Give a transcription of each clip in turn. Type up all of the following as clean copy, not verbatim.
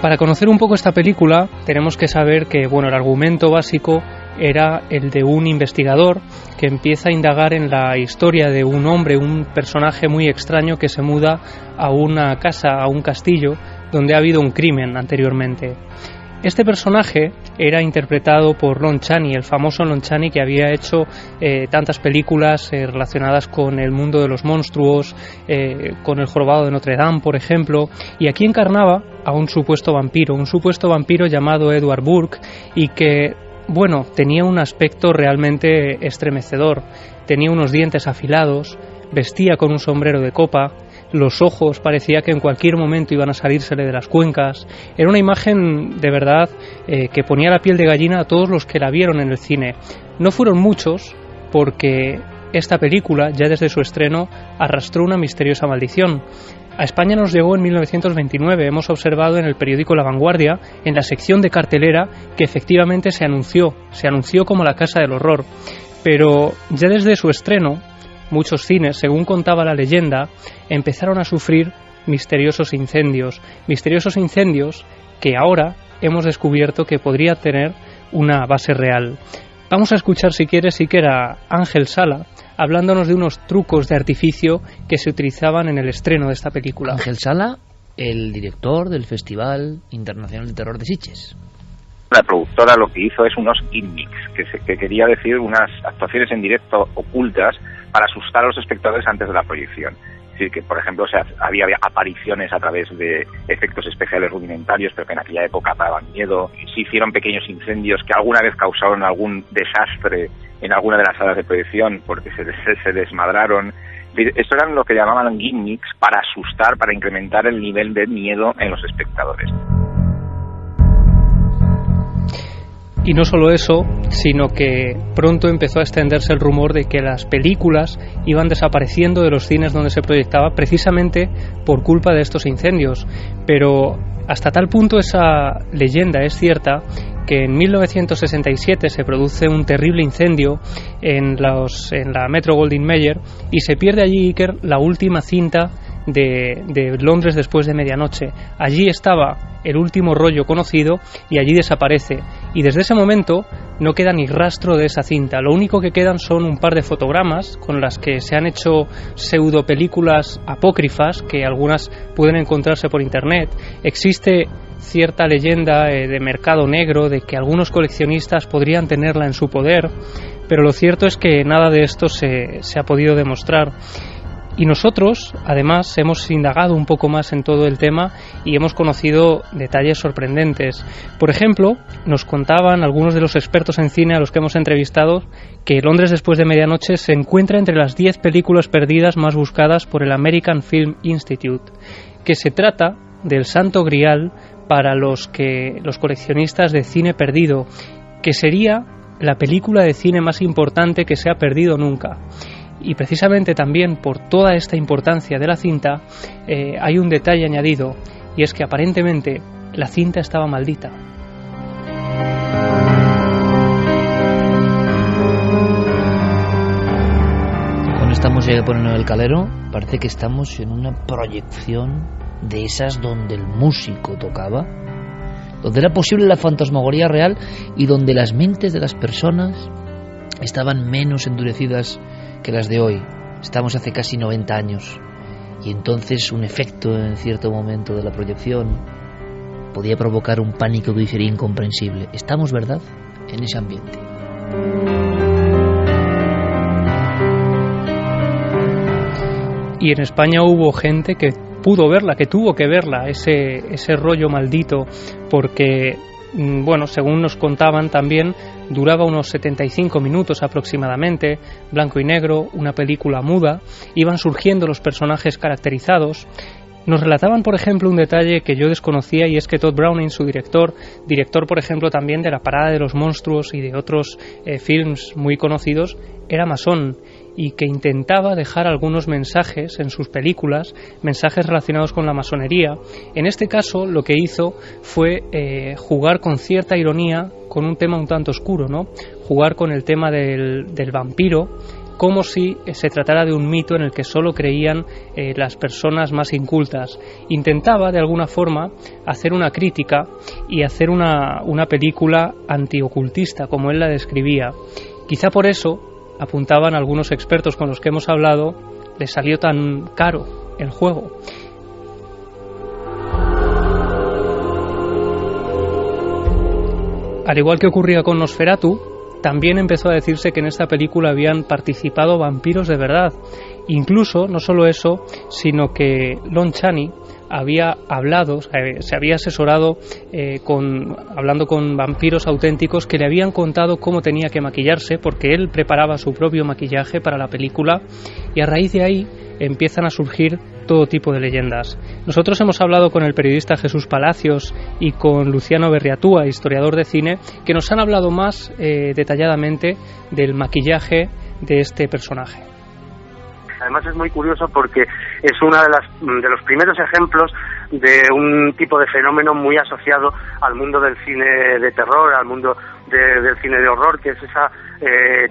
Para conocer un poco esta película tenemos que saber que, bueno, el argumento básico era el de un investigador que empieza a indagar en la historia de un hombre, un personaje muy extraño que se muda a una casa, a un castillo, donde ha habido un crimen anteriormente. Este personaje era interpretado por Lon Chaney, el famoso Lon Chaney que había hecho tantas películas relacionadas con el mundo de los monstruos, con El jorobado de Notre Dame, por ejemplo, y aquí encarnaba a un supuesto vampiro llamado Edward Burke, y que, bueno, tenía un aspecto realmente estremecedor. Tenía unos dientes afilados, vestía con un sombrero de copa, los ojos parecía que en cualquier momento iban a salírsele de las cuencas. Era una imagen de verdad que ponía la piel de gallina a todos los que la vieron en el cine. No fueron muchos, porque esta película, ya desde su estreno, arrastró una misteriosa maldición. A España nos llegó en 1929, hemos observado en el periódico La Vanguardia, en la sección de cartelera, que efectivamente se anunció como la casa del horror. Pero ya desde su estreno, muchos cines, según contaba la leyenda, empezaron a sufrir misteriosos incendios que ahora hemos descubierto que podría tener una base real. Vamos a escuchar, si quieres, Iker, a Ángel Sala, hablándonos de unos trucos de artificio que se utilizaban en el estreno de esta película. Ángel Sala, el director del Festival Internacional de Terror de Sitges. La productora lo que hizo es unos gimmicks, que quería decir unas actuaciones en directo ocultas para asustar a los espectadores antes de la proyección. Es decir, que por ejemplo había apariciones a través de efectos especiales rudimentarios, pero que en aquella época daban miedo. Se hicieron pequeños incendios que alguna vez causaron algún desastre en alguna de las salas de proyección porque se desmadraron. Esto eran lo que llamaban gimmicks para asustar, para incrementar el nivel de miedo en los espectadores. Y no solo eso, sino que pronto empezó a extenderse el rumor de que las películas iban desapareciendo de los cines donde se proyectaba precisamente por culpa de estos incendios. Pero hasta tal punto esa leyenda es cierta que en 1967 se produce un terrible incendio en la Metro-Goldwyn-Mayer y se pierde allí, Iker, la última cinta de Londres después de medianoche. Allí estaba el último rollo conocido y allí desaparece, y desde ese momento no queda ni rastro de esa cinta. Lo único que quedan son un par de fotogramas con las que se han hecho pseudo películas apócrifas, que algunas pueden encontrarse por internet. Existe cierta leyenda de mercado negro de que algunos coleccionistas podrían tenerla en su poder, pero lo cierto es que nada de esto se ha podido demostrar. Y nosotros, además, hemos indagado un poco más en todo el tema y hemos conocido detalles sorprendentes. Por ejemplo, nos contaban algunos de los expertos en cine a los que hemos entrevistado que Londres después de medianoche se encuentra entre las 10 películas perdidas más buscadas por el American Film Institute, que se trata del santo grial para los coleccionistas de cine perdido, que sería la película de cine más importante que se ha perdido nunca. Y precisamente también por toda esta importancia de la cinta hay un detalle añadido, y es que aparentemente la cinta estaba maldita. Cuando estamos ya poniendo el calero, parece que estamos en una proyección de esas donde el músico tocaba, donde era posible la fantasmagoría real y donde las mentes de las personas estaban menos endurecidas que las de hoy. Estamos hace casi 90 años y entonces un efecto en cierto momento de la proyección podía provocar un pánico que hoy sería incomprensible. Estamos, ¿verdad?, en ese ambiente. Y en España hubo gente que pudo verla, que tuvo que verla, ese rollo maldito, porque, bueno, según nos contaban también, duraba unos 75 minutos aproximadamente, blanco y negro, una película muda, iban surgiendo los personajes caracterizados. Nos relataban, por ejemplo, un detalle que yo desconocía, y es que Todd Browning, su director por ejemplo también de La Parada de los Monstruos y de otros films muy conocidos, era masón, y que intentaba dejar algunos mensajes en sus películas, mensajes relacionados con la masonería. En este caso lo que hizo fue jugar con cierta ironía con un tema un tanto oscuro, ¿no? Jugar con el tema del vampiro, como si se tratara de un mito en el que solo creían las personas más incultas. Intentaba, de alguna forma, hacer una crítica y hacer una película antiocultista, como él la describía. Quizá por eso, apuntaban algunos expertos con los que hemos hablado, le salió tan caro el juego. Al igual que ocurría con Nosferatu, también empezó a decirse que en esta película habían participado vampiros de verdad. Incluso, no solo eso, sino que Lon Chaney había hablado, se había asesorado hablando con vampiros auténticos que le habían contado cómo tenía que maquillarse, porque él preparaba su propio maquillaje para la película, y a raíz de ahí empiezan a surgir todo tipo de leyendas. Nosotros hemos hablado con el periodista Jesús Palacios y con Luciano Berriatúa, historiador de cine, que nos han hablado más detalladamente del maquillaje de este personaje. Además es muy curioso porque es uno de los primeros ejemplos de un tipo de fenómeno muy asociado al mundo del cine de terror, al mundo del cine de horror, que es esa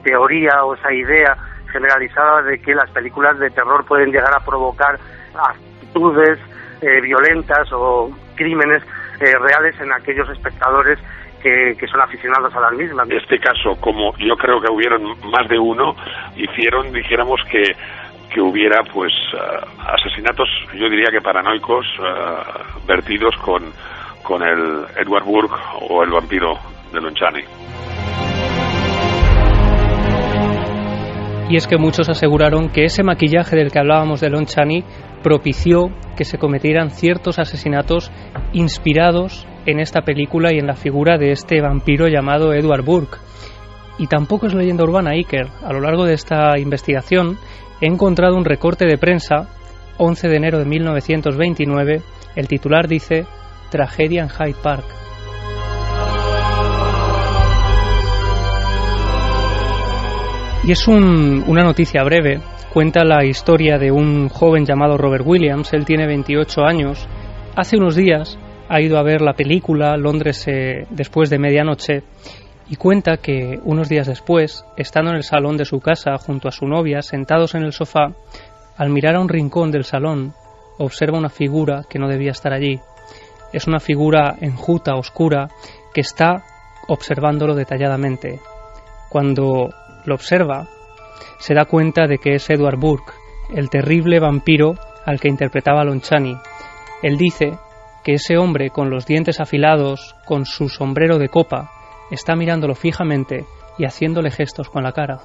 teoría o esa idea generalizada de que las películas de terror pueden llegar a provocar actitudes violentas o crímenes reales en aquellos espectadores que son aficionados a las mismas. En este caso, como yo creo que hubieron más de uno, dijéramos que hubiera pues asesinatos, yo diría que paranoicos, vertidos con el Edward Burke o el vampiro de Lon Chaney. Y es que muchos aseguraron que ese maquillaje del que hablábamos de Lon Chaney propició que se cometieran ciertos asesinatos inspirados en esta película y en la figura de este vampiro llamado Edward Burke. Y tampoco es leyenda urbana, Iker. A lo largo de esta investigación he encontrado un recorte de prensa, 11 de enero de 1929, el titular dice «Tragedia en Hyde Park». Y es una noticia breve, cuenta la historia de un joven llamado Robert Williams. Él tiene 28 años, hace unos días ha ido a ver la película Londres después de medianoche, y cuenta que unos días después, estando en el salón de su casa junto a su novia, sentados en el sofá, al mirar a un rincón del salón, observa una figura que no debía estar allí. Es una figura enjuta, oscura, que está observándolo detalladamente. Cuando lo observa, se da cuenta de que es Edward Burke, el terrible vampiro al que interpretaba Lon Chaney. Él dice que ese hombre con los dientes afilados, con su sombrero de copa, está mirándolo fijamente y haciéndole gestos con la cara.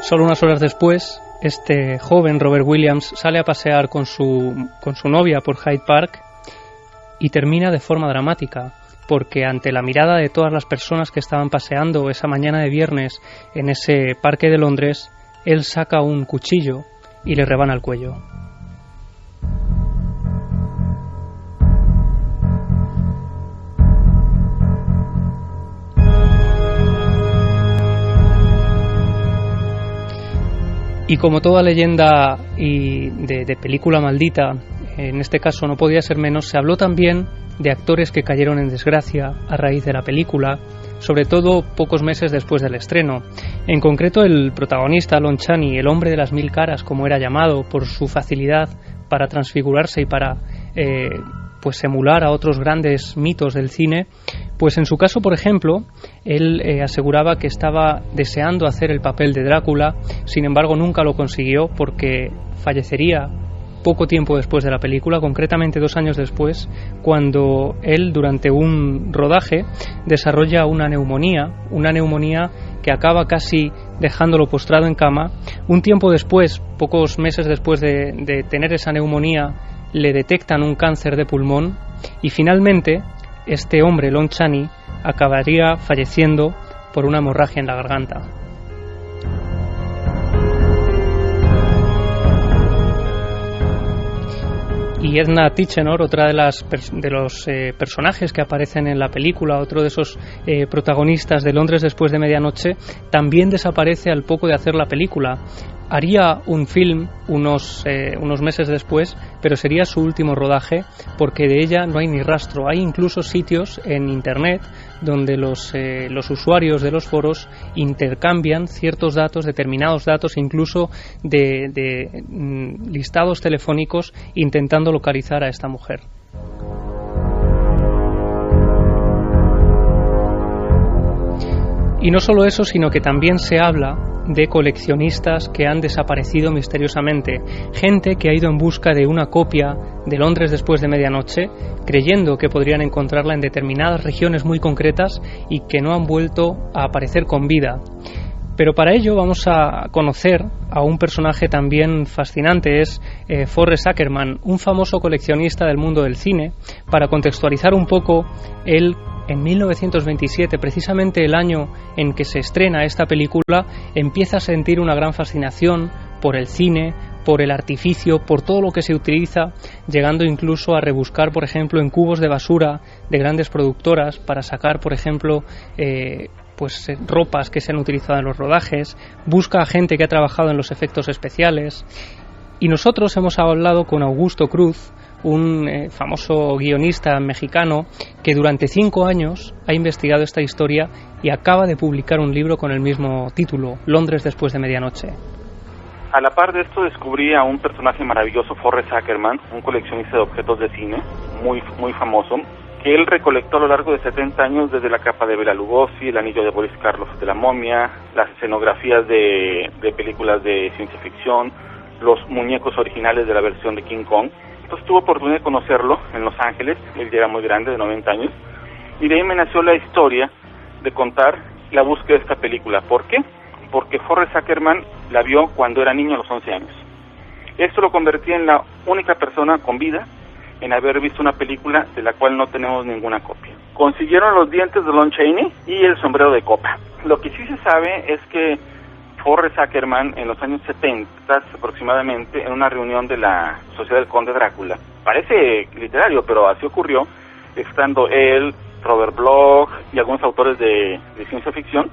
Solo unas horas después, este joven Robert Williams sale a pasear con su novia por Hyde Park y termina de forma dramática, porque ante la mirada de todas las personas que estaban paseando esa mañana de viernes en ese parque de Londres, él saca un cuchillo y le rebana el cuello. Y como toda leyenda y de película maldita, en este caso no podía ser menos, se habló también de actores que cayeron en desgracia a raíz de la película, sobre todo pocos meses después del estreno. En concreto, el protagonista, Lon Chaney, el hombre de las 1000 caras, como era llamado, por su facilidad para transfigurarse y para pues emular a otros grandes mitos del cine, pues en su caso, por ejemplo, él aseguraba que estaba deseando hacer el papel de Drácula, sin embargo nunca lo consiguió porque fallecería poco tiempo después de la película, concretamente 2 años después, cuando él durante un rodaje desarrolla una neumonía que acaba casi dejándolo postrado en cama. Un tiempo después, pocos meses después de tener esa neumonía, le detectan un cáncer de pulmón y finalmente este hombre, Lon Chaney, acabaría falleciendo por una hemorragia en la garganta. Y Edna Tichenor, otra de los personajes que aparecen en la película, otro de esos protagonistas de Londres después de medianoche, también desaparece al poco de hacer la película. Haría un film unos meses después, pero sería su último rodaje porque de ella no hay ni rastro. Hay incluso sitios en Internet donde los usuarios de los foros intercambian ciertos datos, determinados datos, incluso de listados telefónicos intentando localizar a esta mujer. Y no solo eso, sino que también se habla de coleccionistas que han desaparecido misteriosamente, gente que ha ido en busca de una copia de Londres después de medianoche, creyendo que podrían encontrarla en determinadas regiones muy concretas y que no han vuelto a aparecer con vida. Pero para ello vamos a conocer a un personaje también fascinante, es Forrest Ackerman, un famoso coleccionista del mundo del cine. Para contextualizar un poco, él en 1927, precisamente el año en que se estrena esta película, empieza a sentir una gran fascinación por el cine, por el artificio, por todo lo que se utiliza, llegando incluso a rebuscar, por ejemplo, en cubos de basura de grandes productoras para sacar, por ejemplo, ropas que se han utilizado en los rodajes, busca a gente que ha trabajado en los efectos especiales. Y nosotros hemos hablado con Augusto Cruz, un famoso guionista mexicano que durante 5 años ha investigado esta historia y acaba de publicar un libro con el mismo título, Londres después de medianoche. A la par de esto descubrí a un personaje maravilloso, Forrest Ackerman, un coleccionista de objetos de cine muy famoso, que él recolectó a lo largo de 70 años desde la capa de Bela Lugosi, el anillo de Boris Karloff de La momia, las escenografías de películas de ciencia ficción, los muñecos originales de la versión de King Kong. Entonces tuve oportunidad de conocerlo en Los Ángeles, él ya era muy grande, de 90 años, y de ahí me nació la historia de contar la búsqueda de esta película. ¿Por qué? Porque Forrest Ackerman la vio cuando era niño a los 11 años. Esto lo convertía en la única persona con vida en haber visto una película de la cual no tenemos ninguna copia. Consiguieron los dientes de Lon Chaney y el sombrero de copa. Lo que sí se sabe es que Forrest Ackerman en los años 70 aproximadamente, en una reunión de la Sociedad del Conde Drácula, parece literario, pero así ocurrió, estando él, Robert Bloch y algunos autores de ciencia ficción,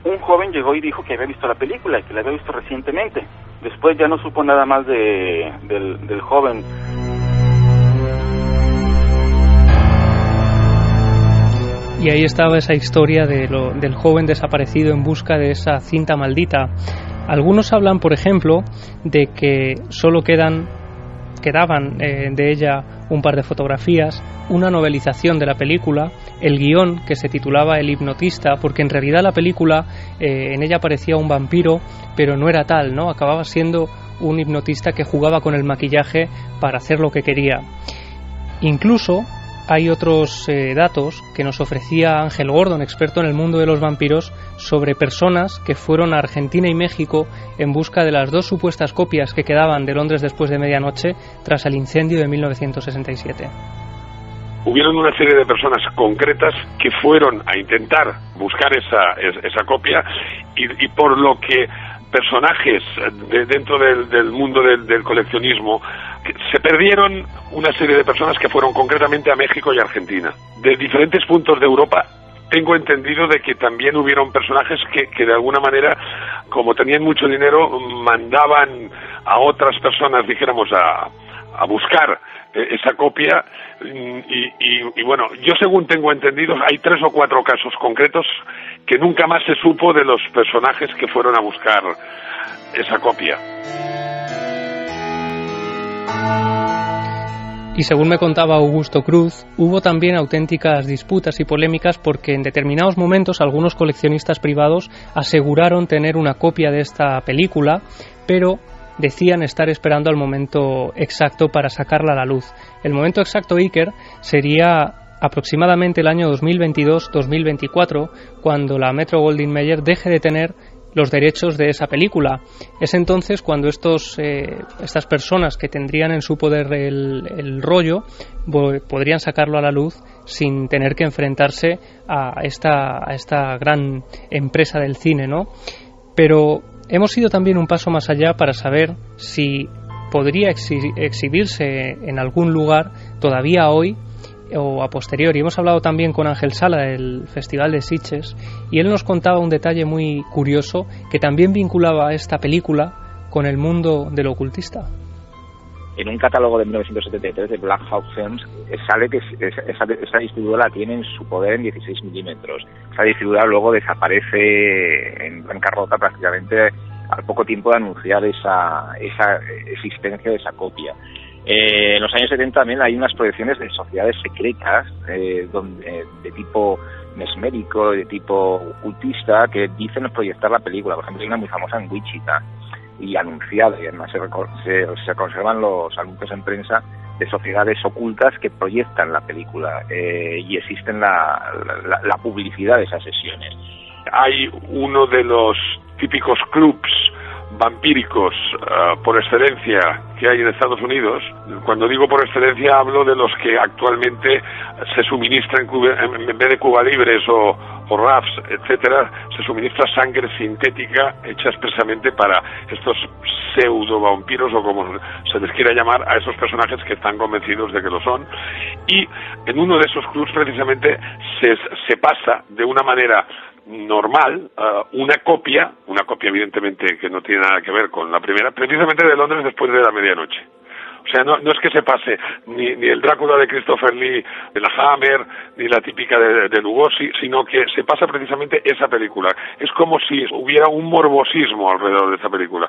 un joven llegó y dijo que había visto la película y que la había visto recientemente. Después ya no supo nada más del joven. Y ahí estaba esa historia del joven desaparecido en busca de esa cinta maldita. Algunos hablan, por ejemplo, de que solo quedaban de ella un par de fotografías, una novelización de la película, el guión que se titulaba El hipnotista, porque en realidad la película en ella aparecía un vampiro, pero no era tal, ¿no? Acababa siendo un hipnotista que jugaba con el maquillaje para hacer lo que quería. Incluso hay otros datos que nos ofrecía Ángel Gordon, experto en el mundo de los vampiros, sobre personas que fueron a Argentina y México en busca de las 2 supuestas copias que quedaban de Londres después de medianoche tras el incendio de 1967. Hubieron una serie de personas concretas que fueron a intentar buscar esa copia y por lo que personajes dentro del mundo del coleccionismo se perdieron una serie de personas que fueron concretamente a México y Argentina. De diferentes puntos de Europa tengo entendido de que también hubieron personajes que de alguna manera, como tenían mucho dinero, mandaban a otras personas, dijéramos, a buscar esa copia y bueno, yo según tengo entendido hay 3 o 4 casos concretos que nunca más se supo de los personajes que fueron a buscar esa copia. Y según me contaba Augusto Cruz, hubo también auténticas disputas y polémicas porque en determinados momentos algunos coleccionistas privados aseguraron tener una copia de esta película, pero decían estar esperando al momento exacto para sacarla a la luz. El momento exacto, Iker, sería aproximadamente el año 2022-2024, cuando la Metro-Goldwyn-Mayer deje de tener los derechos de esa película. Es entonces cuando estas personas que tendrían en su poder el rollo podrían sacarlo a la luz sin tener que enfrentarse a esta gran empresa del cine, ¿no? Pero hemos ido también un paso más allá para saber si podría exhibirse en algún lugar todavía hoy o a posteriori. Hemos hablado también con Ángel Sala del Festival de Sitges y él nos contaba un detalle muy curioso que también vinculaba a esta película con el mundo del ocultista? En un catálogo de 1973 de Black Hawk Films sale que esa distribuidora la tiene en su poder en 16 milímetros. Esa distribuidora luego desaparece en bancarrota prácticamente al poco tiempo de anunciar esa existencia de esa copia. En los años 70 también hay unas proyecciones de sociedades secretas de tipo mesmérico, de tipo ocultista, que dicen proyectar la película. Por ejemplo, hay una muy famosa en Wichita y anunciada, y además se conservan los anuncios en prensa de sociedades ocultas que proyectan la película, y existen la publicidad de esas sesiones. Hay uno de los típicos clubs vampíricos por excelencia que hay en Estados Unidos. Cuando digo por excelencia hablo de los que actualmente se suministran en vez de Cuba Libres o RAFs, etcétera, se suministra sangre sintética hecha expresamente para estos pseudo vampiros, o como se les quiera llamar a esos personajes que están convencidos de que lo son. Y en uno de esos clubs precisamente se pasa de una manera normal una copia evidentemente que no tiene nada que ver con la primera, precisamente de Londres después de la medianoche. O sea, no es que se pase ni el Drácula de Christopher Lee, de la Hammer, ni la típica de Lugosi, sino que se pasa precisamente esa película. Es como si hubiera un morbosismo alrededor de esa película.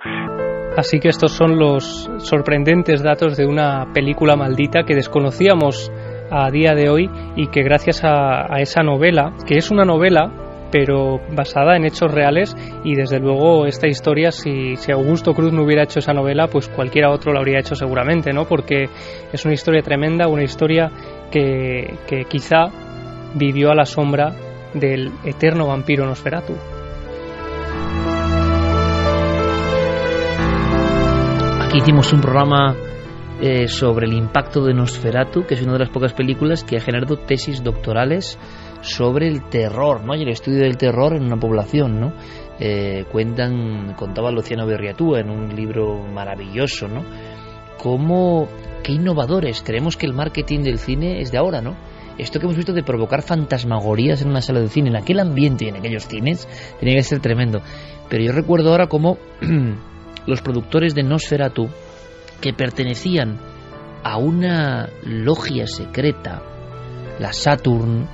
Así que estos son los sorprendentes datos de una película maldita que desconocíamos a día de hoy, y que gracias a esa novela, que es una novela pero basada en hechos reales, y desde luego esta historia, si Augusto Cruz no hubiera hecho esa novela, pues cualquiera otro la habría hecho seguramente, ¿no? Porque es una historia tremenda, una historia que quizá vivió a la sombra del eterno vampiro Nosferatu. Aquí hicimos un programa sobre el impacto de Nosferatu, que es una de las pocas películas que ha generado tesis doctorales sobre el terror, ¿no? Y el estudio del terror en una población, ¿no? Contaba Luciano Berriatúa en un libro maravilloso, ¿no? Qué innovadores. Creemos que el marketing del cine es de ahora, ¿no? Esto que hemos visto de provocar fantasmagorías en una sala de cine, en aquel ambiente y en aquellos cines, tenía que ser tremendo. Pero yo recuerdo ahora cómo los productores de Nosferatu, que pertenecían a una logia secreta, la Saturn,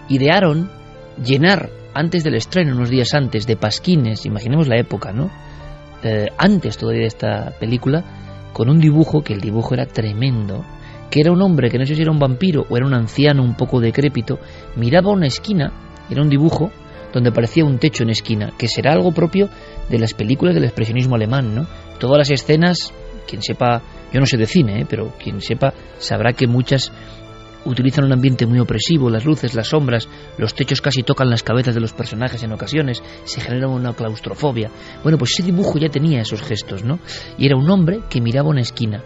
idearon llenar antes del estreno, unos días antes, de pasquines, imaginemos la época, ¿no? Antes todavía de esta película, con un dibujo, que el dibujo era tremendo, que era un hombre que no sé si era un vampiro o era un anciano un poco decrépito, miraba una esquina, era un dibujo donde parecía un techo en esquina, que será algo propio de las películas del expresionismo alemán, ¿no? Todas las escenas, quien sepa, yo no sé de cine, pero quien sepa sabrá que muchas utilizan un ambiente muy opresivo, las luces, las sombras, los techos casi tocan las cabezas de los personajes en ocasiones, se genera una claustrofobia. Bueno, pues ese dibujo ya tenía esos gestos, ¿no? Y era un hombre que miraba una esquina.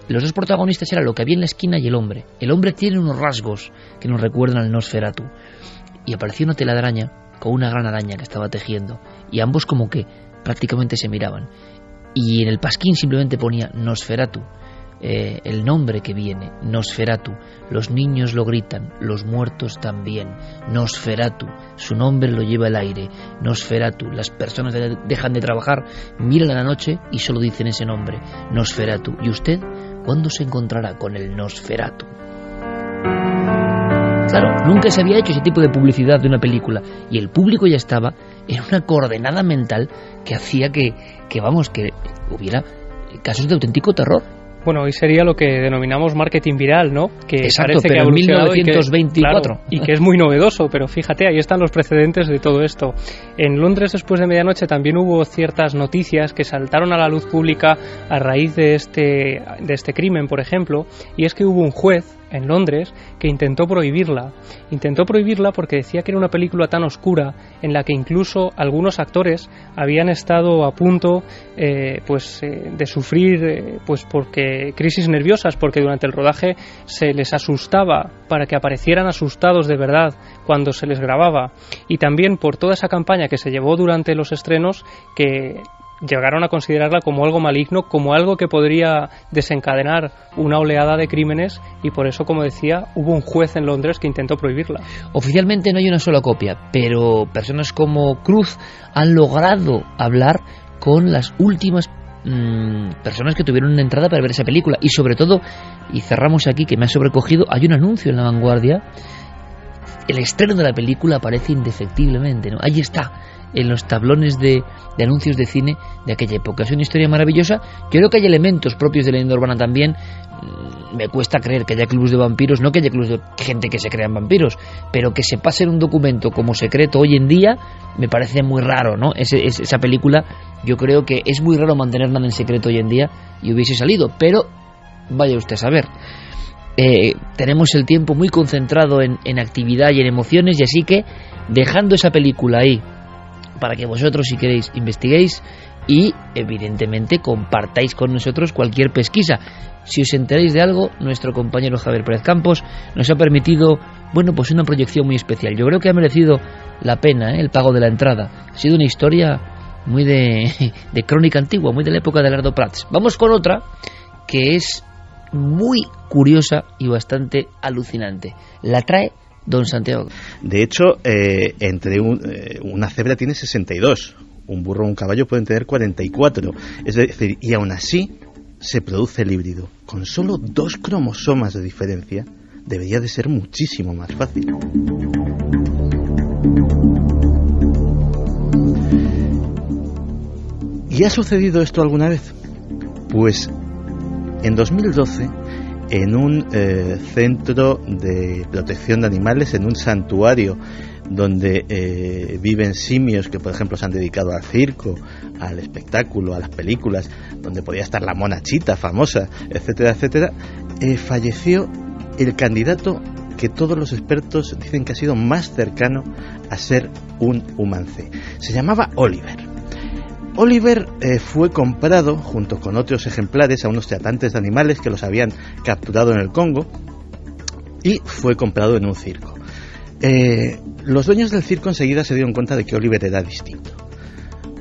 Los dos protagonistas eran lo que había en la esquina y el hombre. El hombre tiene unos rasgos que nos recuerdan al Nosferatu. Y apareció una telaraña con una gran araña que estaba tejiendo, y ambos como que prácticamente se miraban. Y en el pasquín simplemente ponía Nosferatu. El nombre que viene, Nosferatu. Los niños lo gritan, los muertos también. Nosferatu, su nombre lo lleva el aire. Nosferatu, las personas dejan de trabajar, miran a la noche y solo dicen ese nombre, Nosferatu. ¿Y usted cuándo se encontrará con el Nosferatu? Claro, nunca se había hecho ese tipo de publicidad de una película, y el público ya estaba en una coordenada mental que hacía que hubiera casos de auténtico terror. Bueno, hoy sería lo que denominamos marketing viral, ¿no? Que exacto, parece pero que ha evolucionado en 1924. Y que es muy novedoso, pero fíjate, ahí están los precedentes de todo esto. En Londres, después de medianoche, también hubo ciertas noticias que saltaron a la luz pública a raíz de este crimen, por ejemplo, y es que hubo un juez en Londres que intentó prohibirla porque decía que era una película tan oscura en la que incluso algunos actores habían estado a punto de sufrir porque crisis nerviosas, porque durante el rodaje se les asustaba para que aparecieran asustados de verdad cuando se les grababa, y también por toda esa campaña que se llevó durante los estrenos, que llegaron a considerarla como algo maligno, como algo que podría desencadenar una oleada de crímenes, y por eso, como decía, hubo un juez en Londres que intentó prohibirla. Oficialmente no hay una sola copia, pero personas como Cruz han logrado hablar con las últimas personas que tuvieron una entrada para ver esa película, y sobre todo, y cerramos aquí que me ha sobrecogido, hay un anuncio en La Vanguardia. El estreno de la película aparece indefectiblemente, ¿no? Ahí está, en los tablones de anuncios de cine de aquella época. Es una historia maravillosa. Yo creo que hay elementos propios de la leyenda urbana también. Me cuesta creer que haya clubs de vampiros, no que haya clubs de gente que se crean vampiros, pero que se pase en un documento como secreto hoy en día me parece muy raro, ¿no? Esa película, yo creo que es muy raro mantener nada en secreto hoy en día, y hubiese salido, pero vaya usted a saber. Tenemos el tiempo muy concentrado en actividad y en emociones, y así que dejando esa película ahí para que vosotros, si queréis, investiguéis y evidentemente compartáis con nosotros cualquier pesquisa. Si os enteráis de algo, nuestro compañero Javier Pérez Campos nos ha permitido, bueno, pues una proyección muy especial. Yo creo que ha merecido la pena, el pago de la entrada. Ha sido una historia muy de crónica antigua, muy de la época de Lerdo Prats. Vamos con otra que es muy curiosa y bastante alucinante. La trae don Santiago. De hecho, entre una cebra tiene 62, un burro o un caballo pueden tener 44, es decir, y aún así se produce el híbrido. Con solo 2 cromosomas de diferencia, debería de ser muchísimo más fácil. ¿Y ha sucedido esto alguna vez? Pues en 2012, en un centro de protección de animales, en un santuario donde viven simios que, por ejemplo, se han dedicado al circo, al espectáculo, a las películas, donde podía estar la mona Chita famosa, etcétera, etcétera, falleció el candidato que todos los expertos dicen que ha sido más cercano a ser un humancé. Se llamaba Oliver. Oliver fue comprado junto con otros ejemplares a unos tratantes de animales que los habían capturado en el Congo, y fue comprado en un circo. Los dueños del circo enseguida se dieron cuenta de que Oliver era distinto.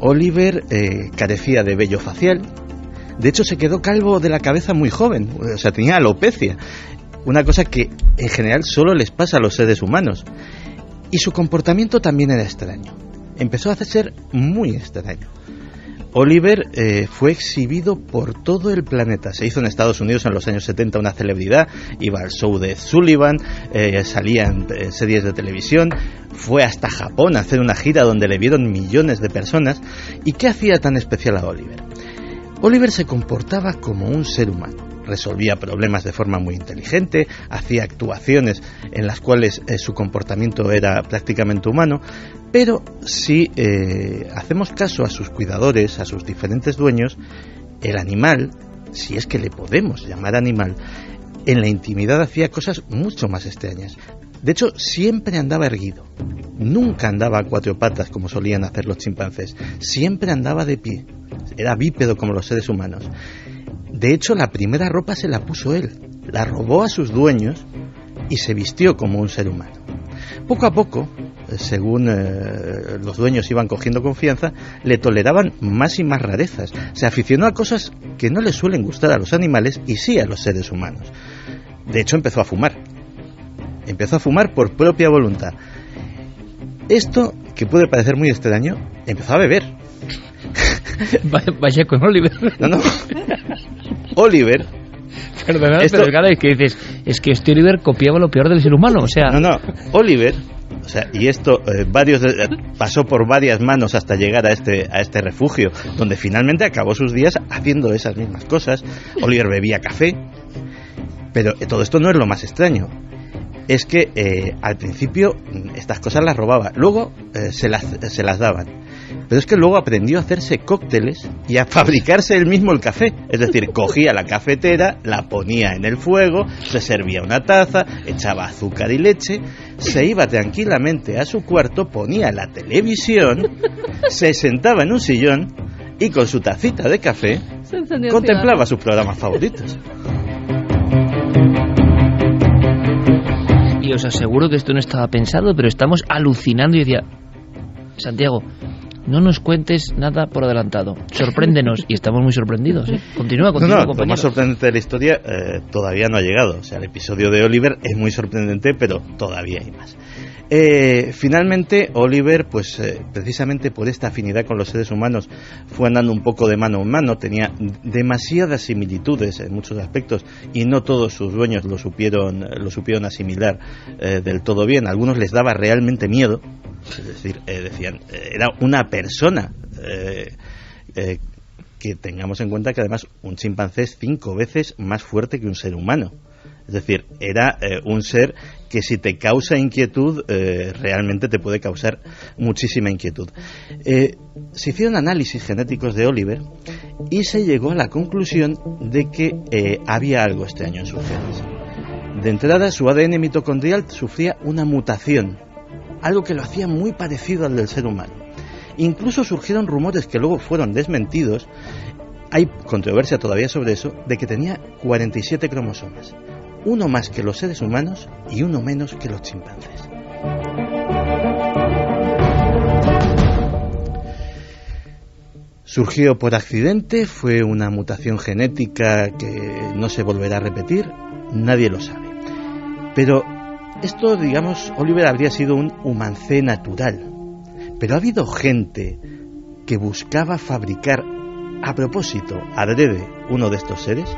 Oliver carecía de vello facial. De hecho, se quedó calvo de la cabeza muy joven, o sea, tenía alopecia, una cosa que en general solo les pasa a los seres humanos. Y su comportamiento también era extraño. Empezó a ser muy extraño. Oliver fue exhibido por todo el planeta. Se hizo en Estados Unidos en los años 70 una celebridad, iba al show de Sullivan, salía en series de televisión, fue hasta Japón a hacer una gira donde le vieron millones de personas. ¿Y qué hacía tan especial a Oliver? Oliver se comportaba como un ser humano. Resolvía problemas de forma muy inteligente, hacía actuaciones en las cuales su comportamiento era prácticamente humano, pero si hacemos caso a sus cuidadores, a sus diferentes dueños, el animal, si es que le podemos llamar animal, en la intimidad hacía cosas mucho más extrañas. De hecho, siempre andaba erguido, nunca andaba a 4 patas como solían hacer los chimpancés, siempre andaba de pie, era bípedo como los seres humanos. De hecho, la primera ropa se la puso él, la robó a sus dueños y se vistió como un ser humano. Poco a poco, según los dueños iban cogiendo confianza, le toleraban más y más rarezas. Se aficionó a cosas que no le suelen gustar a los animales y sí a los seres humanos. De hecho, empezó a fumar. Empezó a fumar por propia voluntad. Esto, que puede parecer muy extraño, empezó a beber. Vaya con Oliver. No. Oliver. Perdona, pero claro, es que dices, es que este Oliver copiaba lo peor del ser humano, o sea. No, Oliver, o sea, y esto pasó por varias manos hasta llegar a este refugio, donde finalmente acabó sus días haciendo esas mismas cosas. Oliver bebía café, pero todo esto no es lo más extraño. Es que al principio estas cosas las robaba, luego se las daban. Pero es que luego aprendió a hacerse cócteles y a fabricarse él mismo el café. Es decir, cogía la cafetera, la ponía en el fuego, se servía una taza, echaba azúcar y leche, se iba tranquilamente a su cuarto, ponía la televisión, se sentaba en un sillón y con su tacita de café contemplaba sus programas favoritos. Y os aseguro que esto no estaba pensado, pero estamos alucinando. Y decía, Santiago, No nos cuentes nada por adelantado. Sorpréndenos. Y estamos muy sorprendidos, ¿eh? Continúa, Lo más sorprendente de la historia todavía no ha llegado. O sea, el episodio de Oliver es muy sorprendente, pero todavía hay más. Finalmente, Oliver, pues precisamente por esta afinidad con los seres humanos, fue andando un poco de mano en mano. Tenía demasiadas similitudes en muchos aspectos y no todos sus dueños lo supieron asimilar del todo bien. A algunos les daba realmente miedo. Es decir, decían, era una persona, que tengamos en cuenta que además un chimpancé es 5 veces más fuerte que un ser humano. Es decir, era un ser que si te causa inquietud, realmente te puede causar muchísima inquietud. Se hicieron análisis genéticos de Oliver y se llegó a la conclusión de que había algo extraño en sus genes. De entrada, su ADN mitocondrial sufría una mutación, algo que lo hacía muy parecido al del ser humano. Incluso surgieron rumores que luego fueron desmentidos, hay controversia todavía sobre eso, de que tenía 47 cromosomas, uno más que los seres humanos y uno menos que los chimpancés. Surgió por accidente, fue una mutación genética que no se volverá a repetir, nadie lo sabe. Pero esto, digamos, Oliver habría sido un humancé natural, pero ha habido gente que buscaba fabricar a propósito, adrede, uno de estos seres.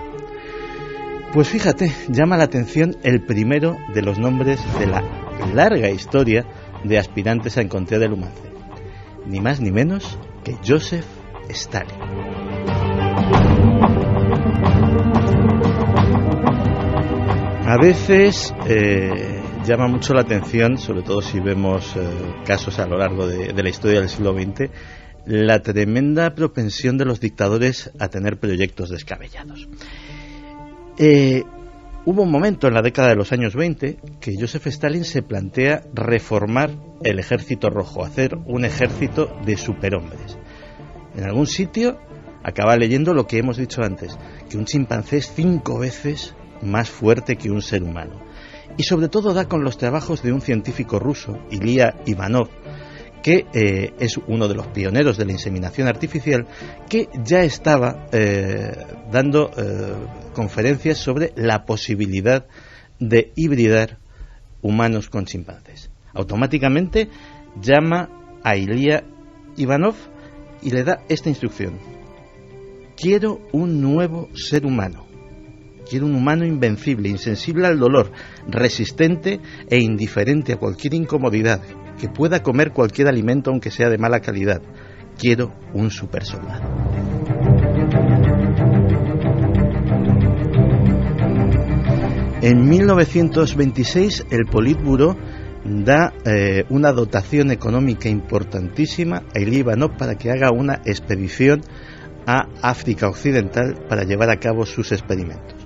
Pues fíjate, llama la atención el primero de los nombres de la larga historia de aspirantes a encontrar el humancé, ni más ni menos que Joseph Stalin. A veces llama mucho la atención, sobre todo si vemos casos a lo largo de la historia del siglo XX, la tremenda propensión de los dictadores a tener proyectos descabellados. Hubo un momento en la década de los años 20 que Joseph Stalin se plantea reformar el ejército rojo, hacer un ejército de superhombres. En algún sitio acaba leyendo lo que hemos dicho antes, que un chimpancé es 5 veces más fuerte que un ser humano. Y sobre todo da con los trabajos de un científico ruso, Ilya Ivanov, que es uno de los pioneros de la inseminación artificial, que ya estaba dando conferencias sobre la posibilidad de hibridar humanos con chimpancés. Automáticamente llama a Ilya Ivanov y le da esta instrucción: quiero un nuevo ser humano. Quiero un humano invencible, insensible al dolor, resistente e indiferente a cualquier incomodidad, que pueda comer cualquier alimento aunque sea de mala calidad. Quiero un supersoldado. En 1926 el Politburó da una dotación económica importantísima a Ilya Ivanov para que haga una expedición a África Occidental para llevar a cabo sus experimentos.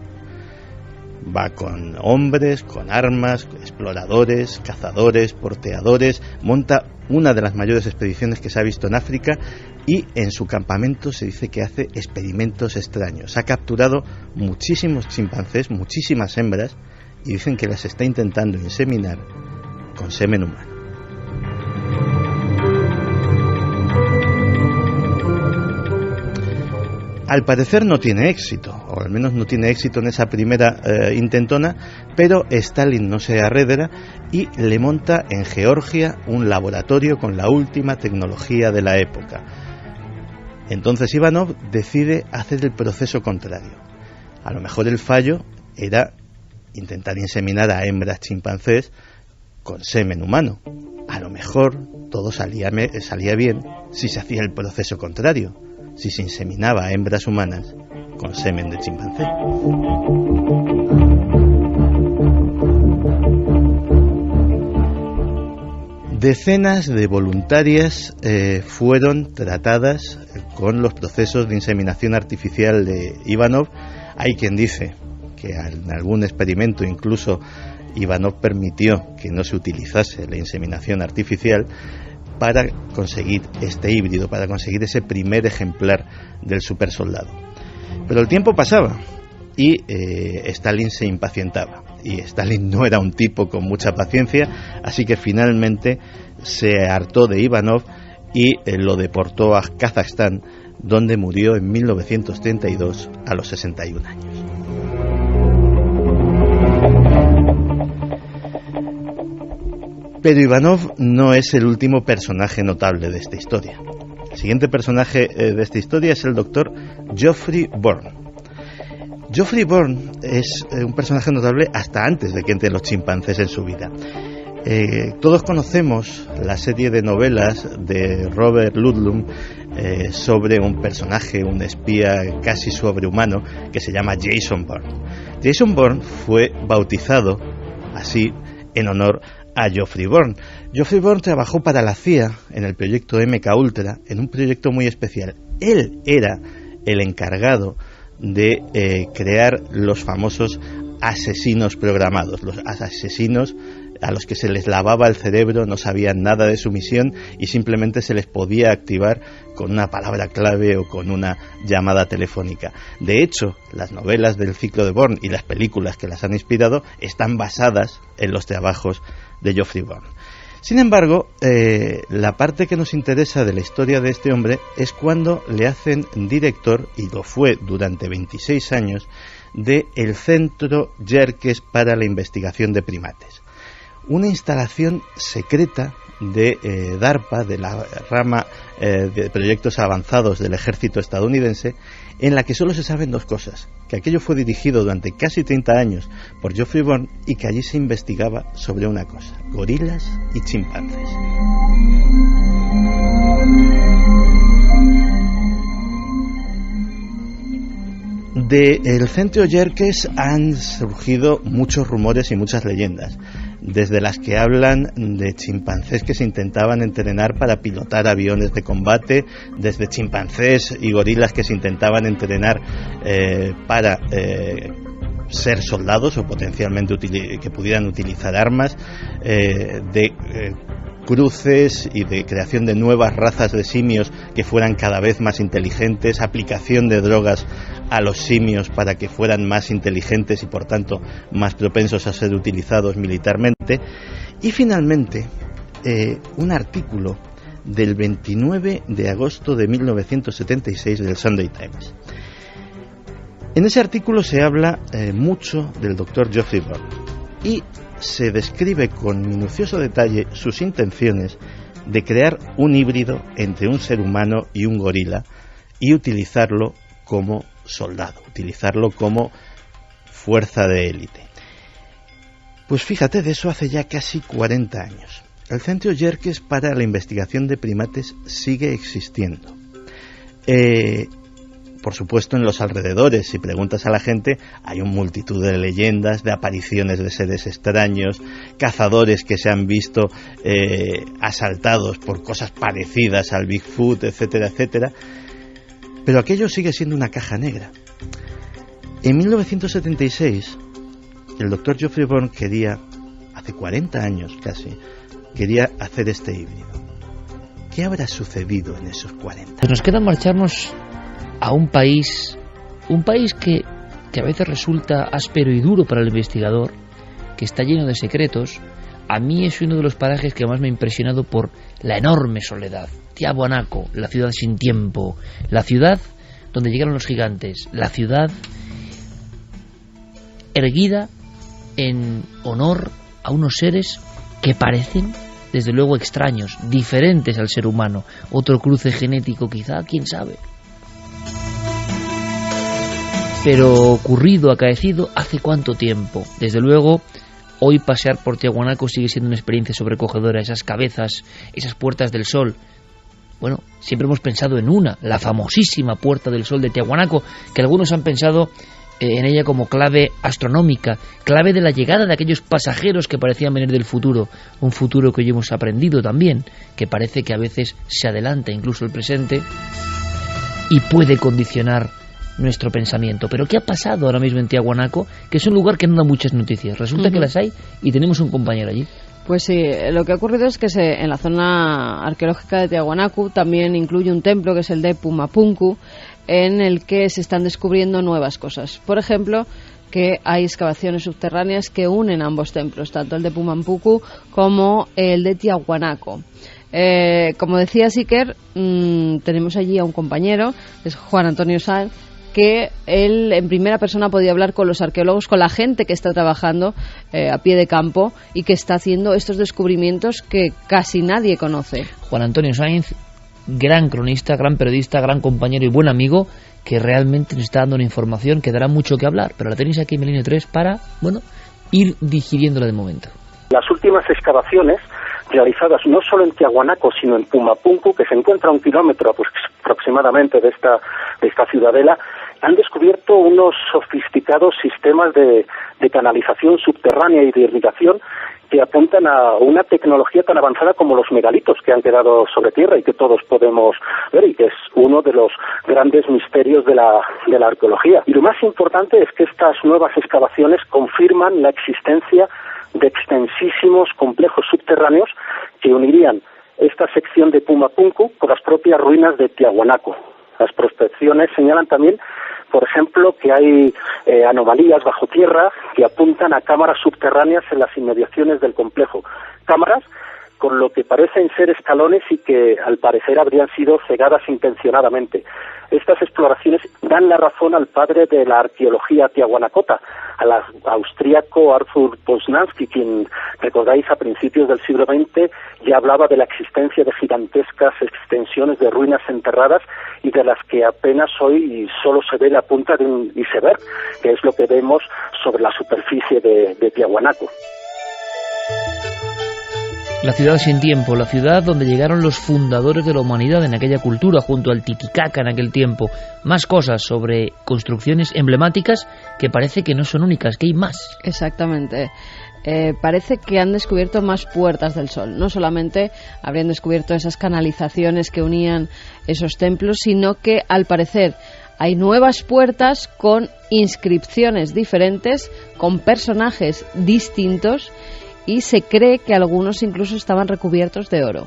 Va con hombres, con armas, exploradores, cazadores, porteadores, monta una de las mayores expediciones que se ha visto en África y en su campamento se dice que hace experimentos extraños. Ha capturado muchísimos chimpancés, muchísimas hembras, y dicen que las está intentando inseminar con semen humano. Al parecer no tiene éxito, o al menos no tiene éxito en esa primera intentona, pero Stalin no se arredra y le monta en Georgia un laboratorio con la última tecnología de la época. Entonces Ivanov decide hacer el proceso contrario. A lo mejor el fallo era intentar inseminar a hembras chimpancés con semen humano. A lo mejor todo salía bien si se hacía el proceso contrario, si se inseminaba a hembras humanas con semen de chimpancé. Decenas de voluntarias fueron tratadas con los procesos de inseminación artificial de Ivanov. Hay quien dice que en algún experimento incluso Ivanov permitió que no se utilizase la inseminación artificial para conseguir este híbrido, para conseguir ese primer ejemplar del supersoldado. Pero el tiempo pasaba y Stalin se impacientaba, y Stalin no era un tipo con mucha paciencia, así que finalmente se hartó de Ivanov y lo deportó a Kazajstán, donde murió en 1932 a los 61 años. Pero Ivanov no es el último personaje notable de esta historia. El siguiente personaje de esta historia es el doctor Geoffrey Bourne. Geoffrey Bourne es un personaje notable hasta antes de que entren los chimpancés en su vida. Todos conocemos la serie de novelas de Robert Ludlum sobre un personaje, un espía casi sobrehumano que se llama Jason Bourne. Jason Bourne fue bautizado así en honor a Geoffrey Bourne. Geoffrey Bourne trabajó para la CIA en el proyecto MKUltra, en un proyecto muy especial. Él era el encargado de crear los famosos asesinos programados, los asesinos a los que se les lavaba el cerebro, no sabían nada de su misión y simplemente se les podía activar con una palabra clave o con una llamada telefónica. De hecho, las novelas del ciclo de Bourne y las películas que las han inspirado están basadas en los trabajos de Geoffrey Bourne. Sin embargo, la parte que nos interesa de la historia de este hombre es cuando le hacen director, y lo fue durante 26 años, de el Centro Yerkes para la Investigación de Primates. Una instalación secreta de DARPA, de la rama de proyectos avanzados del ejército estadounidense, en la que solo se saben dos cosas: que aquello fue dirigido durante casi 30 años por Geoffrey Bourne y que allí se investigaba sobre una cosa: gorilas y chimpancés. Del Centro Yerkes han surgido muchos rumores y muchas leyendas, desde las que hablan de chimpancés que se intentaban entrenar para pilotar aviones de combate, desde chimpancés y gorilas que se intentaban entrenar para ser soldados o potencialmente que pudieran utilizar armas, de cruces y de creación de nuevas razas de simios que fueran cada vez más inteligentes, aplicación de drogas a los simios para que fueran más inteligentes y por tanto más propensos a ser utilizados militarmente, y finalmente un artículo del 29 de agosto de 1976 del Sunday Times. En ese artículo se habla mucho del doctor Geoffrey Bourne y se describe con minucioso detalle sus intenciones de crear un híbrido entre un ser humano y un gorila y utilizarlo como soldado, utilizarlo como fuerza de élite. Pues fíjate, de eso hace ya casi 40 años. El Centro Yerkes para la Investigación de Primates sigue existiendo. Por supuesto, en los alrededores, si preguntas a la gente, hay una multitud de leyendas, de apariciones de seres extraños, cazadores que se han visto asaltados por cosas parecidas al Bigfoot, etcétera, etcétera. Pero aquello sigue siendo una caja negra. En 1976, el doctor Geoffrey Bourne quería, hace 40 años casi, quería hacer este híbrido. ¿Qué habrá sucedido en esos 40? Pues nos queda marcharnos a un país que a veces resulta áspero y duro para el investigador, que está lleno de secretos. A mí es uno de los parajes que más me ha impresionado por la enorme soledad. Tiahuanaco, la ciudad sin tiempo, la ciudad donde llegaron los gigantes, la ciudad erguida en honor a unos seres que parecen, desde luego, extraños, diferentes al ser humano. Otro cruce genético quizá, quién sabe. Pero ocurrido, acaecido, ¿hace cuánto tiempo? Desde luego, hoy pasear por Tiahuanaco sigue siendo una experiencia sobrecogedora. Esas cabezas, esas puertas del sol. Bueno, siempre hemos pensado en una, la famosísima Puerta del Sol de Tiahuanaco, que algunos han pensado en ella como clave astronómica, clave de la llegada de aquellos pasajeros que parecían venir del futuro, un futuro que hoy hemos aprendido también, que parece que a veces se adelanta incluso el presente y puede condicionar nuestro pensamiento. Pero ¿qué ha pasado ahora mismo en Tiahuanaco? Que es un lugar que no da muchas noticias. Resulta que las hay y tenemos un compañero allí. Pues sí, lo que ha ocurrido es que en la zona arqueológica de Tiahuanaco también incluye un templo que es el de Pumapunku, en el que se están descubriendo nuevas cosas. Por ejemplo, que hay excavaciones subterráneas que unen ambos templos, tanto el de Pumapunku como el de Tiahuanaco. Como decía Siker, tenemos allí a un compañero, es Juan Antonio Sáenz, que él en primera persona podía hablar con los arqueólogos, con la gente que está trabajando a pie de campo y que está haciendo estos descubrimientos que casi nadie conoce. Juan Antonio Sáenz, gran cronista, gran periodista, gran compañero y buen amigo, que realmente nos está dando una información que dará mucho que hablar, pero la tenéis aquí en Milenio 3 para, ir digiriéndola de momento. Las últimas excavaciones realizadas no solo en Tiahuanaco, sino en Pumapunku, que se encuentra a 1 kilómetro aproximadamente de esta ciudadela, han descubierto unos sofisticados sistemas de canalización subterránea y de irrigación que apuntan a una tecnología tan avanzada como los megalitos que han quedado sobre tierra y que todos podemos ver, y que es uno de los grandes misterios de la arqueología. Y lo más importante es que estas nuevas excavaciones confirman la existencia de extensísimos complejos subterráneos que unirían esta sección de Pumapunku con las propias ruinas de Tiahuanaco. Las prospecciones señalan también, por ejemplo, que hay anomalías bajo tierra que apuntan a cámaras subterráneas en las inmediaciones del complejo. Cámaras con lo que parecen ser escalones y que al parecer habrían sido cegadas intencionadamente. Estas exploraciones dan la razón al padre de la arqueología tiahuanacota, al austríaco Arthur Poznański, quien, recordáis, a principios del siglo XX ya hablaba de la existencia de gigantescas extensiones de ruinas enterradas y de las que apenas hoy solo se ve la punta de un iceberg, que es lo que vemos sobre la superficie de Tiahuanaco. La ciudad sin tiempo, la ciudad donde llegaron los fundadores de la humanidad en aquella cultura, junto al Titicaca en aquel tiempo. Más cosas sobre construcciones emblemáticas que parece que no son únicas, que hay más. Exactamente. Parece que han descubierto más puertas del sol. No solamente habrían descubierto esas canalizaciones que unían esos templos, sino que al parecer hay nuevas puertas con inscripciones diferentes, con personajes distintos, y se cree que algunos incluso estaban recubiertos de oro.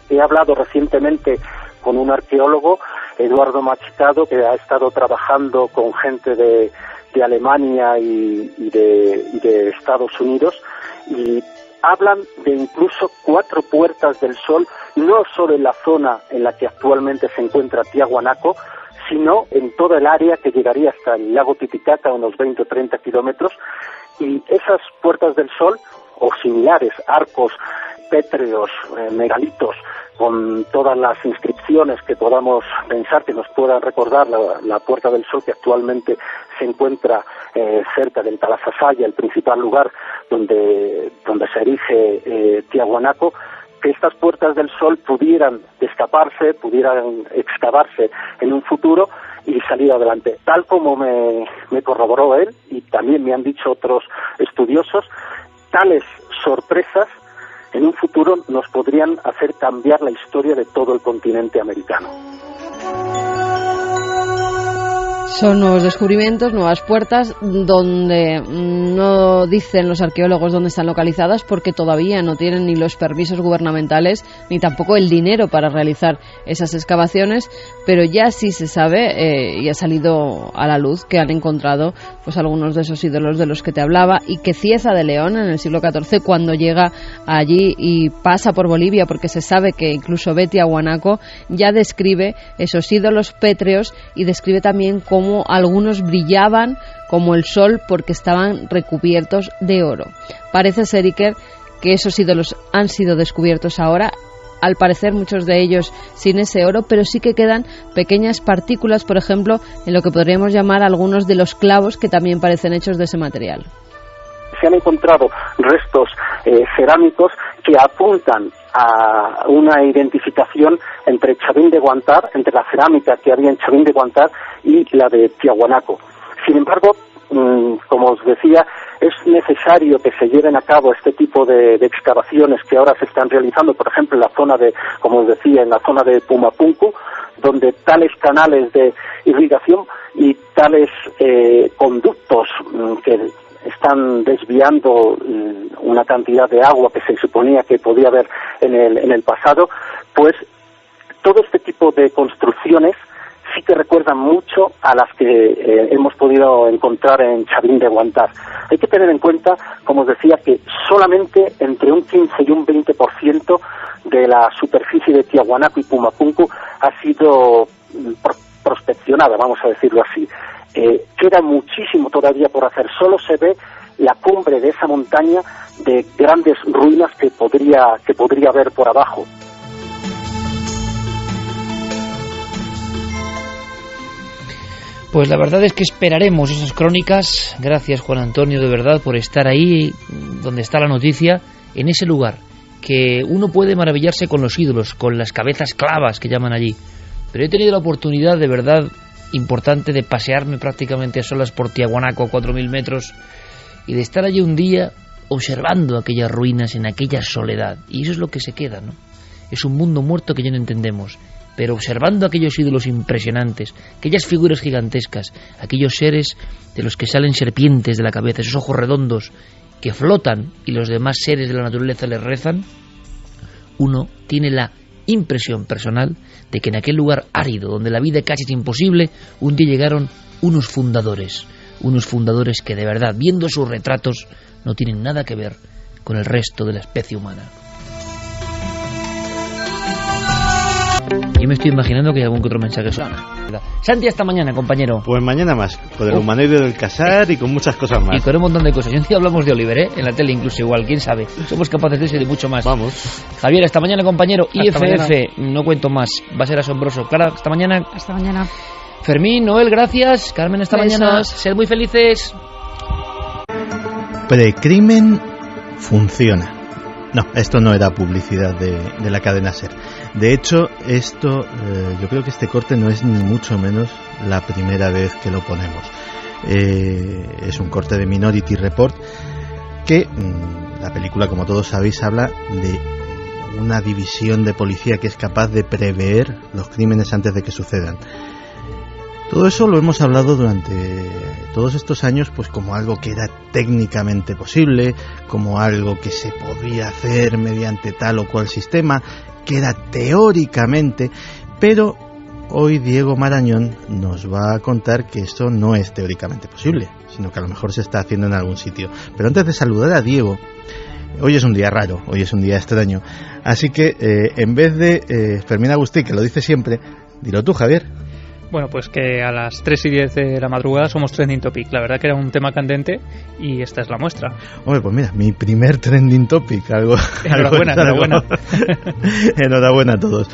He hablado recientemente con un arqueólogo, Eduardo Machicado, que ha estado trabajando con gente de Alemania y de Estados Unidos, y hablan de incluso 4 puertas del sol, no solo en la zona en la que actualmente se encuentra Tiahuanaco, sino en toda el área que llegaría hasta el lago Titicaca, unos 20 o 30 kilómetros, y esas puertas del sol, o similares, arcos pétreos, megalitos, con todas las inscripciones que podamos pensar, que nos puedan recordar la Puerta del Sol, que actualmente se encuentra cerca del Talasasaya, el principal lugar donde se erige Tiahuanaco, que estas Puertas del Sol pudieran escaparse, pudieran excavarse en un futuro y salir adelante. Tal como me corroboró él, y también me han dicho otros estudiosos, tales sorpresas en un futuro nos podrían hacer cambiar la historia de todo el continente americano. Son nuevos descubrimientos, nuevas puertas, donde no dicen los arqueólogos dónde están localizadas, porque todavía no tienen ni los permisos gubernamentales ni tampoco el dinero para realizar esas excavaciones, pero ya sí se sabe y ha salido a la luz que han encontrado pues algunos de esos ídolos de los que te hablaba, y que Cieza de León en el siglo XIV, cuando llega allí y pasa por Bolivia, porque se sabe que incluso ve Tiahuanaco, ya describe esos ídolos pétreos y describe también cómo algunos brillaban como el sol porque estaban recubiertos de oro. Parece ser, Iker, que esos ídolos han sido descubiertos ahora, al parecer muchos de ellos sin ese oro, pero sí que quedan pequeñas partículas, por ejemplo, en lo que podríamos llamar algunos de los clavos, que también parecen hechos de ese material. Se han encontrado restos cerámicos que apuntan a una identificación entre Chavín de Guantar, entre la cerámica que había en Chavín de Guantar y la de Tiahuanaco. Sin embargo, como os decía, es necesario que se lleven a cabo este tipo de excavaciones que ahora se están realizando, por ejemplo, en la zona de, como os decía, en la zona de Pumapunku, donde tales canales de irrigación y tales conductos que están desviando una cantidad de agua que se suponía que podía haber en el pasado, pues todo este tipo de construcciones sí que recuerdan mucho a las que hemos podido encontrar en Chavín de Guantar. Hay que tener en cuenta, como os decía, que solamente entre un 15 y un 20% de la superficie de Tiahuanaco y Pumapunku ha sido prospeccionada, vamos a decirlo así. Queda muchísimo todavía por hacer. Solo se ve la cumbre de esa montaña de grandes ruinas que podría haber por abajo. Pues la verdad es que esperaremos esas crónicas. Gracias, Juan Antonio, de verdad, por estar ahí donde está la noticia, en ese lugar, que uno puede maravillarse con los ídolos, con las cabezas clavas que llaman allí. Pero he tenido la oportunidad, de verdad, importante, de pasearme prácticamente a solas por Tiahuanaco, a 4.000 metros, y de estar allí un día observando aquellas ruinas en aquella soledad. Y eso es lo que se queda, ¿no? Es un mundo muerto que ya no entendemos, pero observando aquellos ídolos impresionantes, aquellas figuras gigantescas, aquellos seres de los que salen serpientes de la cabeza, esos ojos redondos que flotan y los demás seres de la naturaleza les rezan, uno tiene la impresión personal de que en aquel lugar árido, donde la vida casi es imposible, un día llegaron unos fundadores que de verdad, viendo sus retratos, no tienen nada que ver con el resto de la especie humana. Yo me estoy imaginando que hay algún que otro mensaje suena. Santi, hasta mañana, compañero. Pues mañana más, con el humanoide del Casar y con muchas cosas más. Y con un montón de cosas. Y un día hablamos de Oliver, en la tele incluso igual, quién sabe. Somos capaces de eso y de mucho más. Vamos. Javier, hasta mañana, compañero. Hasta IFF, mañana. no cuento más, va a ser asombroso. Clara, hasta mañana. Hasta mañana. Fermín, Noel, gracias. Carmen, hasta Besos. mañana. Sed muy felices. Precrimen funciona. No, esto no era publicidad de la cadena SER. De hecho, yo creo que este corte no es ni mucho menos la primera vez que lo ponemos. Es un corte de Minority Report que, la película, como todos sabéis, habla de una división de policía que es capaz de prever los crímenes antes de que sucedan. Todo eso lo hemos hablado durante todos estos años pues como algo que era técnicamente posible, como algo que se podía hacer mediante tal o cual sistema, que era teóricamente, pero hoy Diego Marañón nos va a contar que esto no es teóricamente posible, sino que a lo mejor se está haciendo en algún sitio. Pero antes de saludar a Diego, hoy es un día raro, hoy es un día extraño, así que en vez de Fermín Agustí, que lo dice siempre, dilo tú, Javier. Bueno, pues que a las 3:10 de la madrugada somos Trending Topic. La verdad que era un tema candente y esta es la muestra. Hombre, pues mira, mi primer Trending Topic. Enhorabuena. Enhorabuena a todos.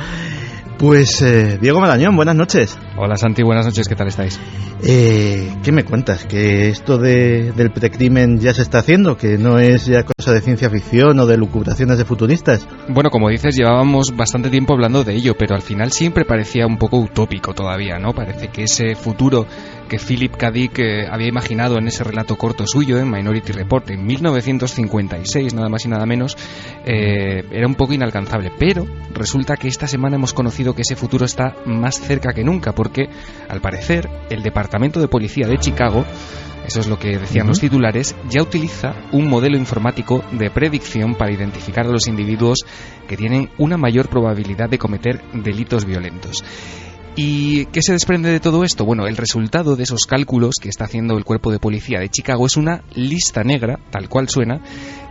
Pues Diego Marañón, buenas noches. Hola Santi, buenas noches, ¿qué tal estáis? ¿Qué me cuentas? ¿Que esto del precrimen ya se está haciendo? ¿Que no es ya cosa de ciencia ficción o de lucubraciones de futuristas? Bueno, como dices, llevábamos bastante tiempo hablando de ello, pero al final siempre parecía un poco utópico todavía, ¿no? Parece que ese futuro que Philip K. Dick había imaginado en ese relato corto suyo, en Minority Report, en 1956, nada más y nada menos, era un poco inalcanzable. Pero resulta que esta semana hemos conocido que ese futuro está más cerca que nunca, porque al parecer el Departamento de Policía de Chicago, eso es lo que decían los titulares, ya utiliza un modelo informático de predicción para identificar a los individuos que tienen una mayor probabilidad de cometer delitos violentos. ¿Y qué se desprende de todo esto? Bueno, el resultado de esos cálculos que está haciendo el Cuerpo de Policía de Chicago es una lista negra, tal cual suena,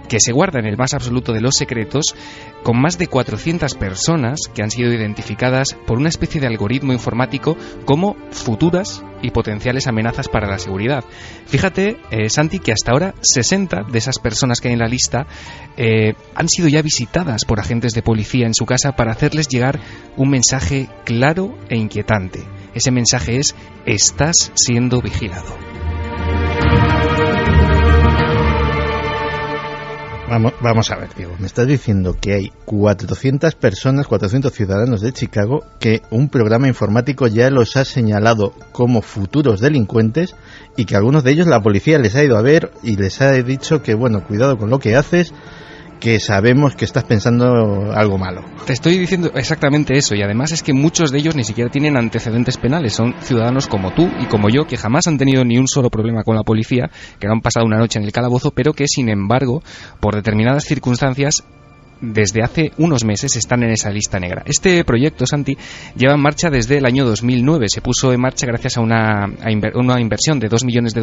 que se guarda en el más absoluto de los secretos, con más de 400 personas que han sido identificadas por una especie de algoritmo informático como futuras y potenciales amenazas para la seguridad. Fíjate, Santi, que hasta ahora 60 de esas personas que hay en la lista han sido ya visitadas por agentes de policía en su casa para hacerles llegar un mensaje claro e inquietante. Ese mensaje es: estás siendo vigilado. Vamos a ver, Diego, me estás diciendo que hay 400 personas, 400 ciudadanos de Chicago, que un programa informático ya los ha señalado como futuros delincuentes y que a algunos de ellos la policía les ha ido a ver y les ha dicho que, bueno, cuidado con lo que haces, que sabemos que estás pensando algo malo. Te estoy diciendo exactamente eso, y además es que muchos de ellos ni siquiera tienen antecedentes penales, son ciudadanos como tú y como yo, que jamás han tenido ni un solo problema con la policía, que no han pasado una noche en el calabozo, pero que sin embargo, por determinadas circunstancias, desde hace unos meses están en esa lista negra. Este proyecto, Santi, lleva en marcha desde el año 2009. Se puso en marcha gracias a una inversión de $2 millones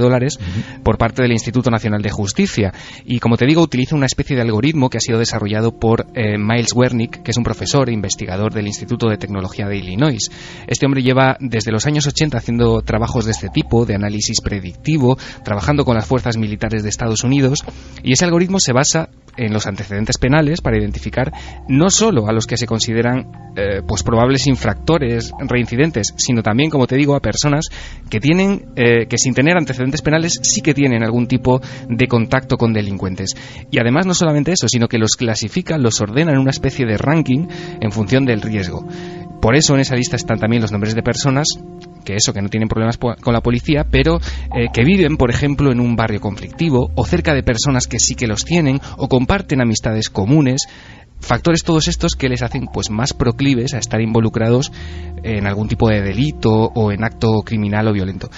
por parte del Instituto Nacional de Justicia. Y, como te digo, utiliza una especie de algoritmo que ha sido desarrollado por Miles Wernick, que es un profesor e investigador del Instituto de Tecnología de Illinois. Este hombre lleva desde los años 80 haciendo trabajos de este tipo, de análisis predictivo, trabajando con las fuerzas militares de Estados Unidos, y ese algoritmo se basa en los antecedentes penales para identificar no solo a los que se consideran pues probables infractores reincidentes, sino también, como te digo, a personas que tienen que sin tener antecedentes penales sí que tienen algún tipo de contacto con delincuentes. Y además no solamente eso, sino que los clasifica, los ordena en una especie de ranking en función del riesgo. Por eso en esa lista están también los nombres de personas que no tienen problemas con la policía, pero que viven, por ejemplo, en un barrio conflictivo, o cerca de personas que sí que los tienen, o comparten amistades comunes. Factores todos estos que les hacen pues más proclives a estar involucrados en algún tipo de delito o en acto criminal o violento.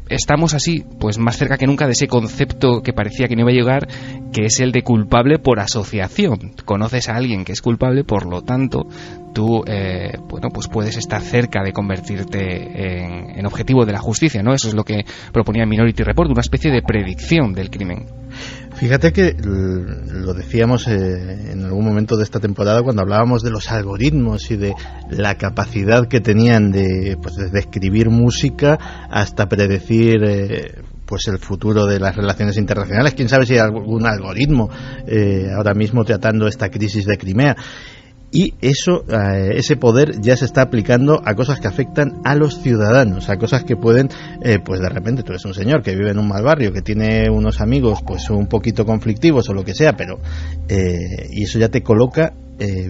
Estamos así pues más cerca que nunca de ese concepto que parecía que no iba a llegar, que es el de culpable por asociación. Conoces a alguien que es culpable, por lo tanto tú pues puedes estar cerca de convertirte en objetivo de la justicia, ¿no? Eso es lo que proponía Minority Report, una especie de predicción del crimen. Fíjate que lo decíamos en algún momento de esta temporada cuando hablábamos de los algoritmos y de la capacidad que tenían de desde escribir música hasta predecir pues el futuro de las relaciones internacionales. Quién sabe si hay algún algoritmo ahora mismo tratando esta crisis de Crimea. Y ese poder ya se está aplicando a cosas que afectan a los ciudadanos, a cosas que pueden, pues de repente tú eres un señor que vive en un mal barrio, que tiene unos amigos pues un poquito conflictivos o lo que sea, pero y eso ya te coloca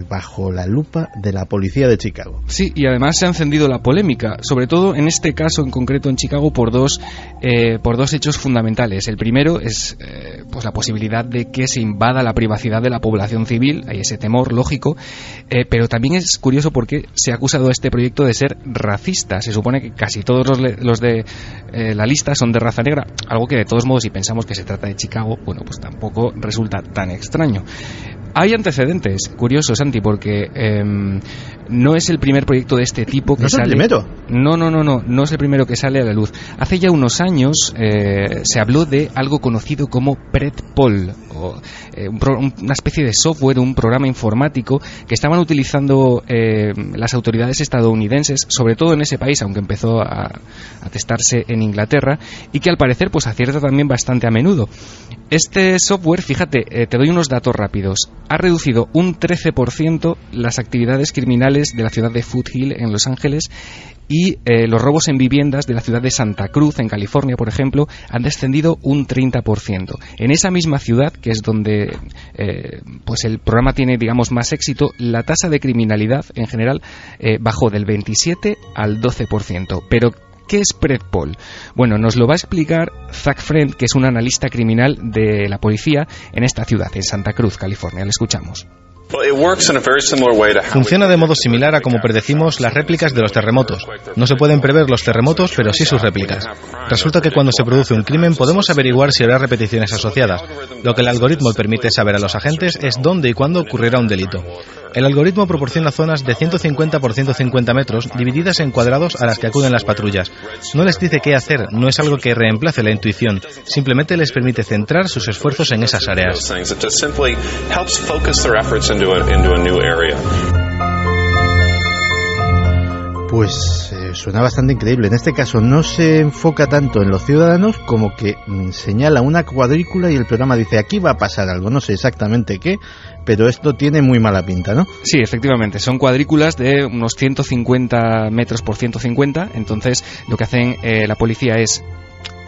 bajo la lupa de la policía de Chicago. Sí, y además se ha encendido la polémica, sobre todo en este caso en concreto en Chicago, por dos hechos fundamentales. El primero es pues la posibilidad de que se invada la privacidad de la población civil. Hay ese temor lógico, pero también es curioso porque se ha acusado a este proyecto de ser racista. Se supone que casi todos los de la lista son de raza negra, algo que de todos modos, si pensamos que se trata de Chicago, bueno, pues tampoco resulta tan extraño. Hay antecedentes curiosos, Santi, porque no es el primer proyecto de este tipo que sale. ¿No es el primero? No es el primero que sale a la luz. Hace ya unos años se habló de algo conocido como PredPol, una especie de software, un programa informático que estaban utilizando las autoridades estadounidenses, sobre todo en ese país, aunque empezó a testarse en Inglaterra, y que al parecer pues acierta también bastante a menudo. Este software, fíjate, te doy unos datos rápidos, ha reducido un 13% las actividades criminales de la ciudad de Foothill en Los Ángeles, y los robos en viviendas de la ciudad de Santa Cruz, en California, por ejemplo, han descendido un 30%. En esa misma ciudad, que es donde pues el programa tiene, digamos, más éxito, la tasa de criminalidad en general bajó del 27 al 12%. Pero ¿qué es PredPol? Bueno, nos lo va a explicar Zach Friend, que es un analista criminal de la policía en esta ciudad, en Santa Cruz, California. Le escuchamos. Funciona de modo similar a como predecimos las réplicas de los terremotos. No se pueden prever los terremotos, pero sí sus réplicas. Resulta que cuando se produce un crimen podemos averiguar si habrá repeticiones asociadas. Lo que el algoritmo permite saber a los agentes es dónde y cuándo ocurrirá un delito. El algoritmo proporciona zonas de 150 por 150 metros divididas en cuadrados a las que acuden las patrullas. No les dice qué hacer, no es algo que reemplace la intuición, simplemente les permite centrar sus esfuerzos en esas áreas. Pues suena bastante increíble. En este caso no se enfoca tanto en los ciudadanos como que señala una cuadrícula y el programa dice aquí va a pasar algo, no sé exactamente qué, pero esto tiene muy mala pinta, ¿no? Sí, efectivamente, son cuadrículas de unos 150 metros por 150, entonces lo que hacen la policía es,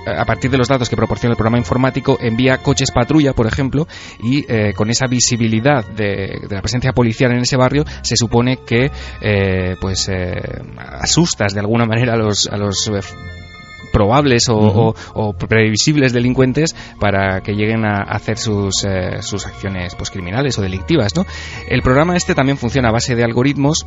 a partir de los datos que proporciona el programa informático, envía coches patrulla, por ejemplo, y con esa visibilidad de la presencia policial en ese barrio, se supone que asustas de alguna manera a los probables o previsibles delincuentes para que lleguen a hacer sus acciones pues criminales o delictivas, ¿no? El programa este también funciona a base de algoritmos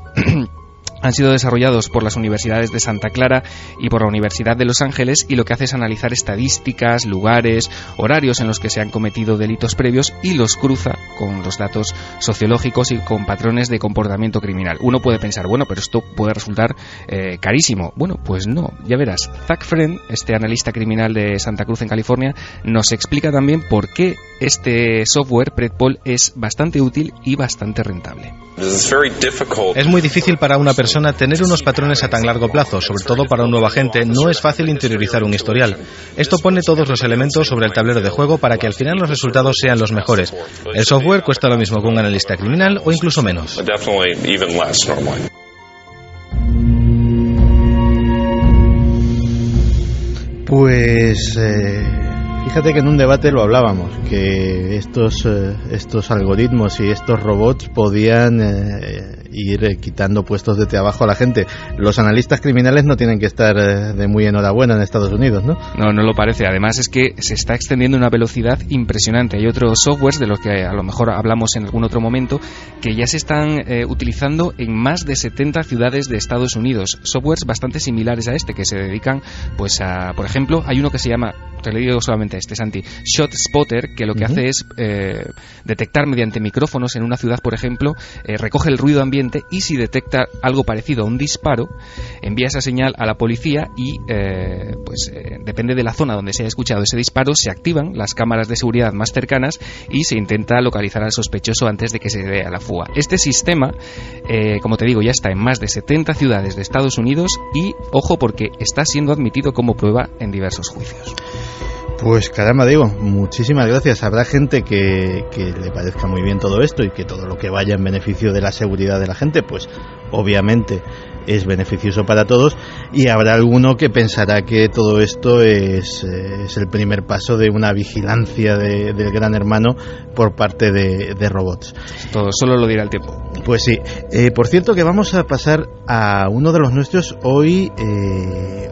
Han sido desarrollados por las universidades de Santa Clara y por la Universidad de Los Ángeles, y lo que hace es analizar estadísticas, lugares, horarios en los que se han cometido delitos previos y los cruza con los datos sociológicos y con patrones de comportamiento criminal. Uno puede pensar, bueno, pero esto puede resultar carísimo. Bueno, pues no, ya verás. Zach Friend, este analista criminal de Santa Cruz en California, nos explica también por qué este software Predpol es bastante útil y bastante rentable. Es muy difícil para una persona tener unos patrones a tan largo plazo, sobre todo para un nuevo agente. No es fácil interiorizar un historial. Esto pone todos los elementos sobre el tablero de juego para que al final los resultados sean los mejores. El software cuesta lo mismo que un analista criminal o incluso menos. Pues fíjate que en un debate lo hablábamos, que estos algoritmos y estos robots podían ir quitando puestos de trabajo a la gente. Los analistas criminales no tienen que estar de muy enhorabuena en Estados Unidos, ¿no? No, no lo parece. Además es que se está extendiendo a una velocidad impresionante. Hay otros softwares, de los que a lo mejor hablamos en algún otro momento, que ya se están utilizando en más de 70 ciudades de Estados Unidos. Softwares bastante similares a este, que se dedican, pues a, por ejemplo, hay uno que se llama, te lo digo solamente este, Santi, Shot Spotter, que lo que hace es detectar mediante micrófonos en una ciudad, por ejemplo, recoge el ruido ambiente y si detecta algo parecido a un disparo, envía esa señal a la policía y depende de la zona donde se haya escuchado ese disparo, se activan las cámaras de seguridad más cercanas y se intenta localizar al sospechoso antes de que se dé a la fuga. Este sistema, como te digo, ya está en más de 70 ciudades de Estados Unidos y, ojo, porque está siendo admitido como prueba en diversos juicios. Pues caramba, digo, muchísimas gracias. Habrá gente que le parezca muy bien todo esto y que todo lo que vaya en beneficio de la seguridad de la gente, pues obviamente es beneficioso para todos, y habrá alguno que pensará que todo esto es el primer paso de una vigilancia del gran hermano por parte de robots. Todo solo lo dirá el tiempo. Pues sí. Por cierto, que vamos a pasar a uno de los nuestros. Hoy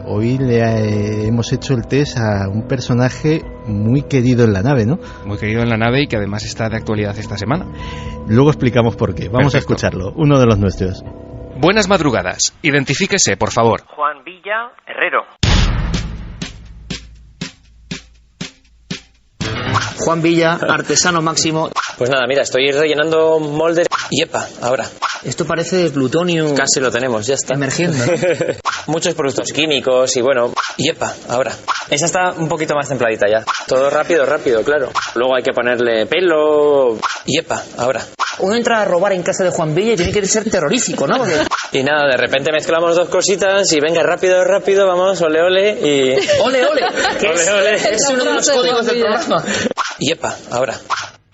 hemos hecho el test a un personaje muy querido en la nave, ¿no? Muy querido en la nave y que además está de actualidad esta semana. Luego explicamos por qué. Vamos a escucharlo. Uno de los nuestros. Buenas madrugadas. Identifíquese, por favor. Juan Villa Herrero. Juan Villa, artesano máximo. Pues nada, mira, estoy rellenando moldes. Yepa, ahora. Esto parece plutonio. Casi lo tenemos, ya está. Emergiendo. Muchos productos químicos y bueno. Yepa, ahora. Esa está un poquito más templadita ya. Todo rápido, claro. Luego hay que ponerle pelo. Yepa, ahora. Uno entra a robar en casa de Juan Villa y tiene que ser terrorífico, ¿no? Porque... Y nada, de repente mezclamos dos cositas y venga, rápido, vamos, ole, ole y... ¡Ole, ole! Ole. Es uno de los códigos del programa. Yepa, ahora.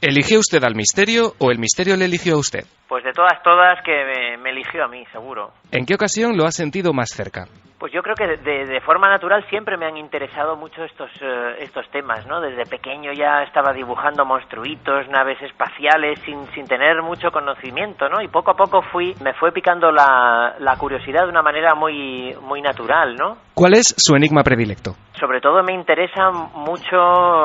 ¿Eligió usted al misterio o el misterio le eligió a usted? Pues de todas que me eligió a mí, seguro. ¿En qué ocasión lo ha sentido más cerca? Pues yo creo que de forma natural siempre me han interesado mucho estos temas, ¿no? Desde pequeño ya estaba dibujando monstruitos, naves espaciales, sin tener mucho conocimiento, ¿no? Y poco a poco me fue picando la curiosidad de una manera muy natural, ¿no? ¿Cuál es su enigma predilecto? Sobre todo me interesa mucho,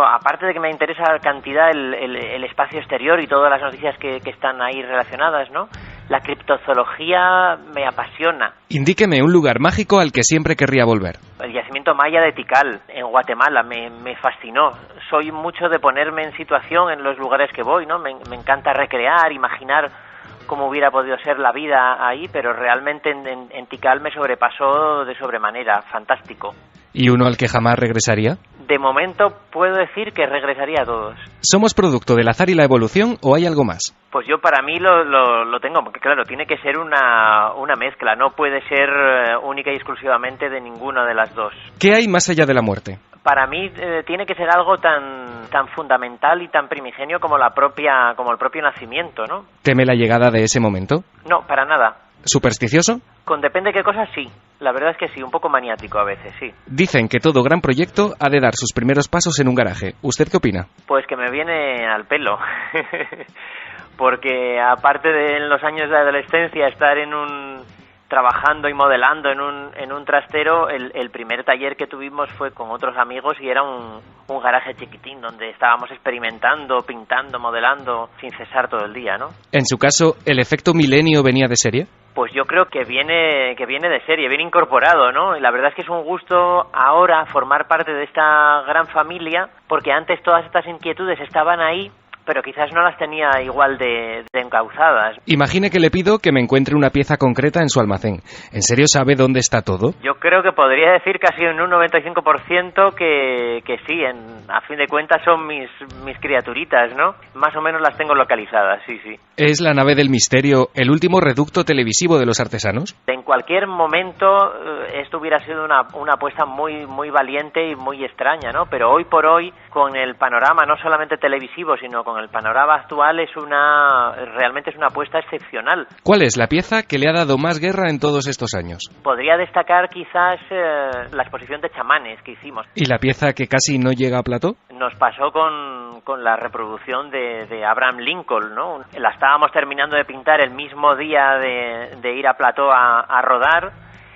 aparte de que me interesa cantidad el espacio exterior y todas las noticias que están ahí relacionadas, ¿no? La criptozoología me apasiona. Indíqueme un lugar mágico al que siempre querría volver. El yacimiento maya de Tikal, en Guatemala, me fascinó. Soy mucho de ponerme en situación en los lugares que voy, ¿no? Me encanta recrear, imaginar cómo hubiera podido ser la vida ahí, pero realmente en Tikal me sobrepasó de sobremanera, fantástico. ¿Y uno al que jamás regresaría? De momento puedo decir que regresaría a todos. ¿Somos producto del azar y la evolución o hay algo más? Pues yo para mí lo tengo, porque claro, tiene que ser una mezcla, no puede ser única y exclusivamente de ninguna de las dos. ¿Qué hay más allá de la muerte? Para mí tiene que ser algo tan fundamental y tan primigenio como el propio nacimiento, ¿no? ¿Teme la llegada de ese momento? No, para nada. ¿Supersticioso? Con depende de qué cosas, sí. La verdad es que sí, un poco maniático a veces, sí. Dicen que todo gran proyecto ha de dar sus primeros pasos en un garaje. ¿Usted qué opina? Pues que me viene al pelo. Porque aparte de en los años de adolescencia estar trabajando y modelando en un trastero, el primer taller que tuvimos fue con otros amigos y era un garaje chiquitín donde estábamos experimentando, pintando, modelando sin cesar todo el día, ¿no? En su caso, ¿el efecto milenio venía de serie? pues yo creo que viene de serie, viene incorporado, ¿no? Y la verdad es que es un gusto ahora formar parte de esta gran familia, porque antes todas estas inquietudes estaban ahí, pero quizás no las tenía igual de encauzadas. Imagine que le pido que me encuentre una pieza concreta en su almacén. ¿En serio sabe dónde está todo? Yo creo que podría decir casi en un 95% que sí, a fin de cuentas son mis criaturitas, ¿no? Más o menos las tengo localizadas, sí. ¿Es la nave del misterio el último reducto televisivo de los artesanos? En cualquier momento esto hubiera sido una apuesta muy, muy valiente y muy extraña, ¿no? Pero hoy por hoy, con el panorama no solamente televisivo, sino con el panorama actual, realmente es una apuesta excepcional. ¿Cuál es la pieza que le ha dado más guerra en todos estos años? Podría destacar quizás la exposición de chamanes que hicimos. ¿Y la pieza que casi no llega a plató? Nos pasó con la reproducción de Abraham Lincoln, ¿no? La estábamos terminando de pintar el mismo día de ir a plató a rodar.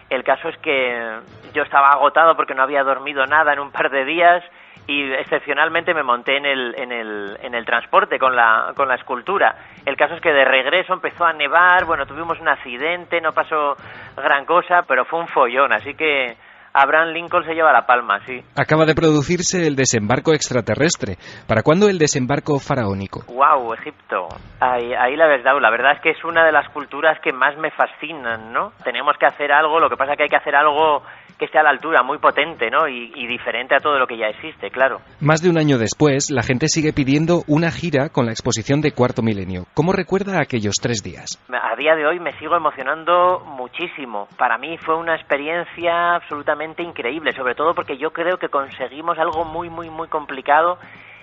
El caso es que yo estaba agotado porque no había dormido nada en un par de días y excepcionalmente me monté en el transporte con la escultura. El caso es que de regreso empezó a nevar, bueno, tuvimos un accidente, no pasó gran cosa, pero fue un follón, así que Abraham Lincoln se lleva la palma, sí. Acaba de producirse el desembarco extraterrestre. ¿Para cuándo el desembarco faraónico? ¡Wow! Egipto. Ahí la habéis dado. La verdad es que es una de las culturas que más me fascinan, ¿no? Tenemos que hacer algo, lo que pasa es que hay que hacer algo que esté a la altura, muy potente, ¿no? Y diferente a todo lo que ya existe, claro. Más de un año después, la gente sigue pidiendo una gira con la exposición de Cuarto Milenio. ¿Cómo recuerda aquellos 3 días? A día de hoy me sigo emocionando muchísimo. Para mí fue una experiencia absolutamente increíble, sobre todo porque yo creo que conseguimos algo muy, muy, muy complicado.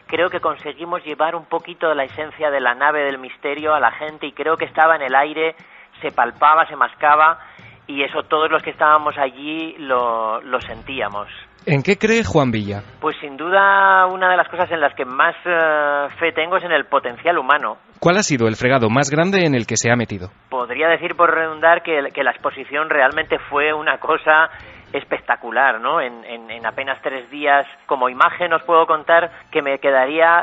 Creo que conseguimos llevar un poquito de la esencia de la nave del misterio a la gente y creo que estaba en el aire, se palpaba, se mascaba. Y eso todos los que estábamos allí lo sentíamos. ¿En qué cree Juan Villa? Pues sin duda una de las cosas en las que más fe tengo es en el potencial humano. ¿Cuál ha sido el fregado más grande en el que se ha metido? Podría decir por redundar que la exposición realmente fue una cosa espectacular, ¿no? En apenas 3 días, como imagen os puedo contar que me quedaría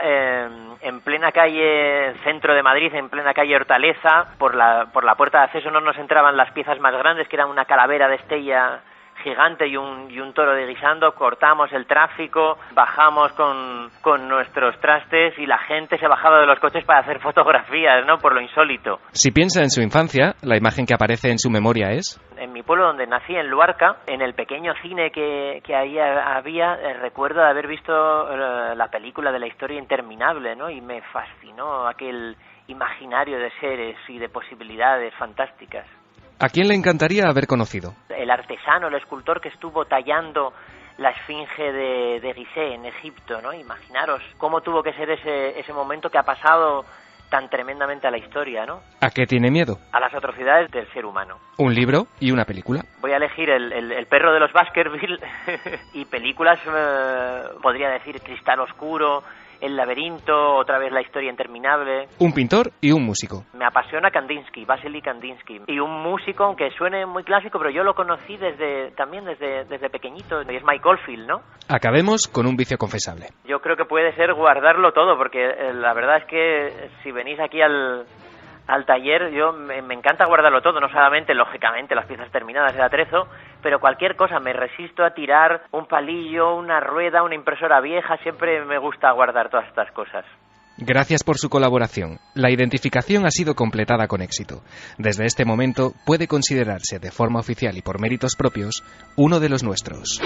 en plena calle centro de Madrid, en plena calle Hortaleza, por la puerta de acceso no nos entraban las piezas más grandes, que eran una calavera de Estella gigante y un toro de guisando. Cortamos el tráfico, bajamos con nuestros trastes y la gente se bajaba de los coches para hacer fotografías, ¿no? Por lo insólito. Si piensa en su infancia, la imagen que aparece en su memoria es... En mi pueblo donde nací, en Luarca, en el pequeño cine que ahí había, recuerdo de haber visto la película de La historia interminable, ¿no? Y me fascinó aquel imaginario de seres y de posibilidades fantásticas. ¿A quién le encantaría haber conocido? El artesano, el escultor que estuvo tallando la esfinge de Gizeh en Egipto, ¿no? Imaginaros cómo tuvo que ser ese momento que ha pasado tan tremendamente a la historia, ¿no? ¿A qué tiene miedo? A las atrocidades del ser humano. ¿Un libro y una película? Voy a elegir el perro de los Baskerville y películas, podría decir Cristal Oscuro, El laberinto, otra vez La historia interminable. Un pintor y un músico. Me apasiona Kandinsky, Vasily Kandinsky. Y un músico, aunque suene muy clásico, pero yo lo conocí desde pequeñito, y es Mike Oldfield, ¿no? Acabemos con un vicio confesable. Yo creo que puede ser guardarlo todo, porque la verdad es que si venís aquí al taller, me encanta guardarlo todo, no solamente, lógicamente, las piezas terminadas de atrezo, pero cualquier cosa, me resisto a tirar un palillo, una rueda, una impresora vieja, siempre me gusta guardar todas estas cosas. Gracias por su colaboración. La identificación ha sido completada con éxito. Desde este momento puede considerarse de forma oficial y por méritos propios uno de los nuestros.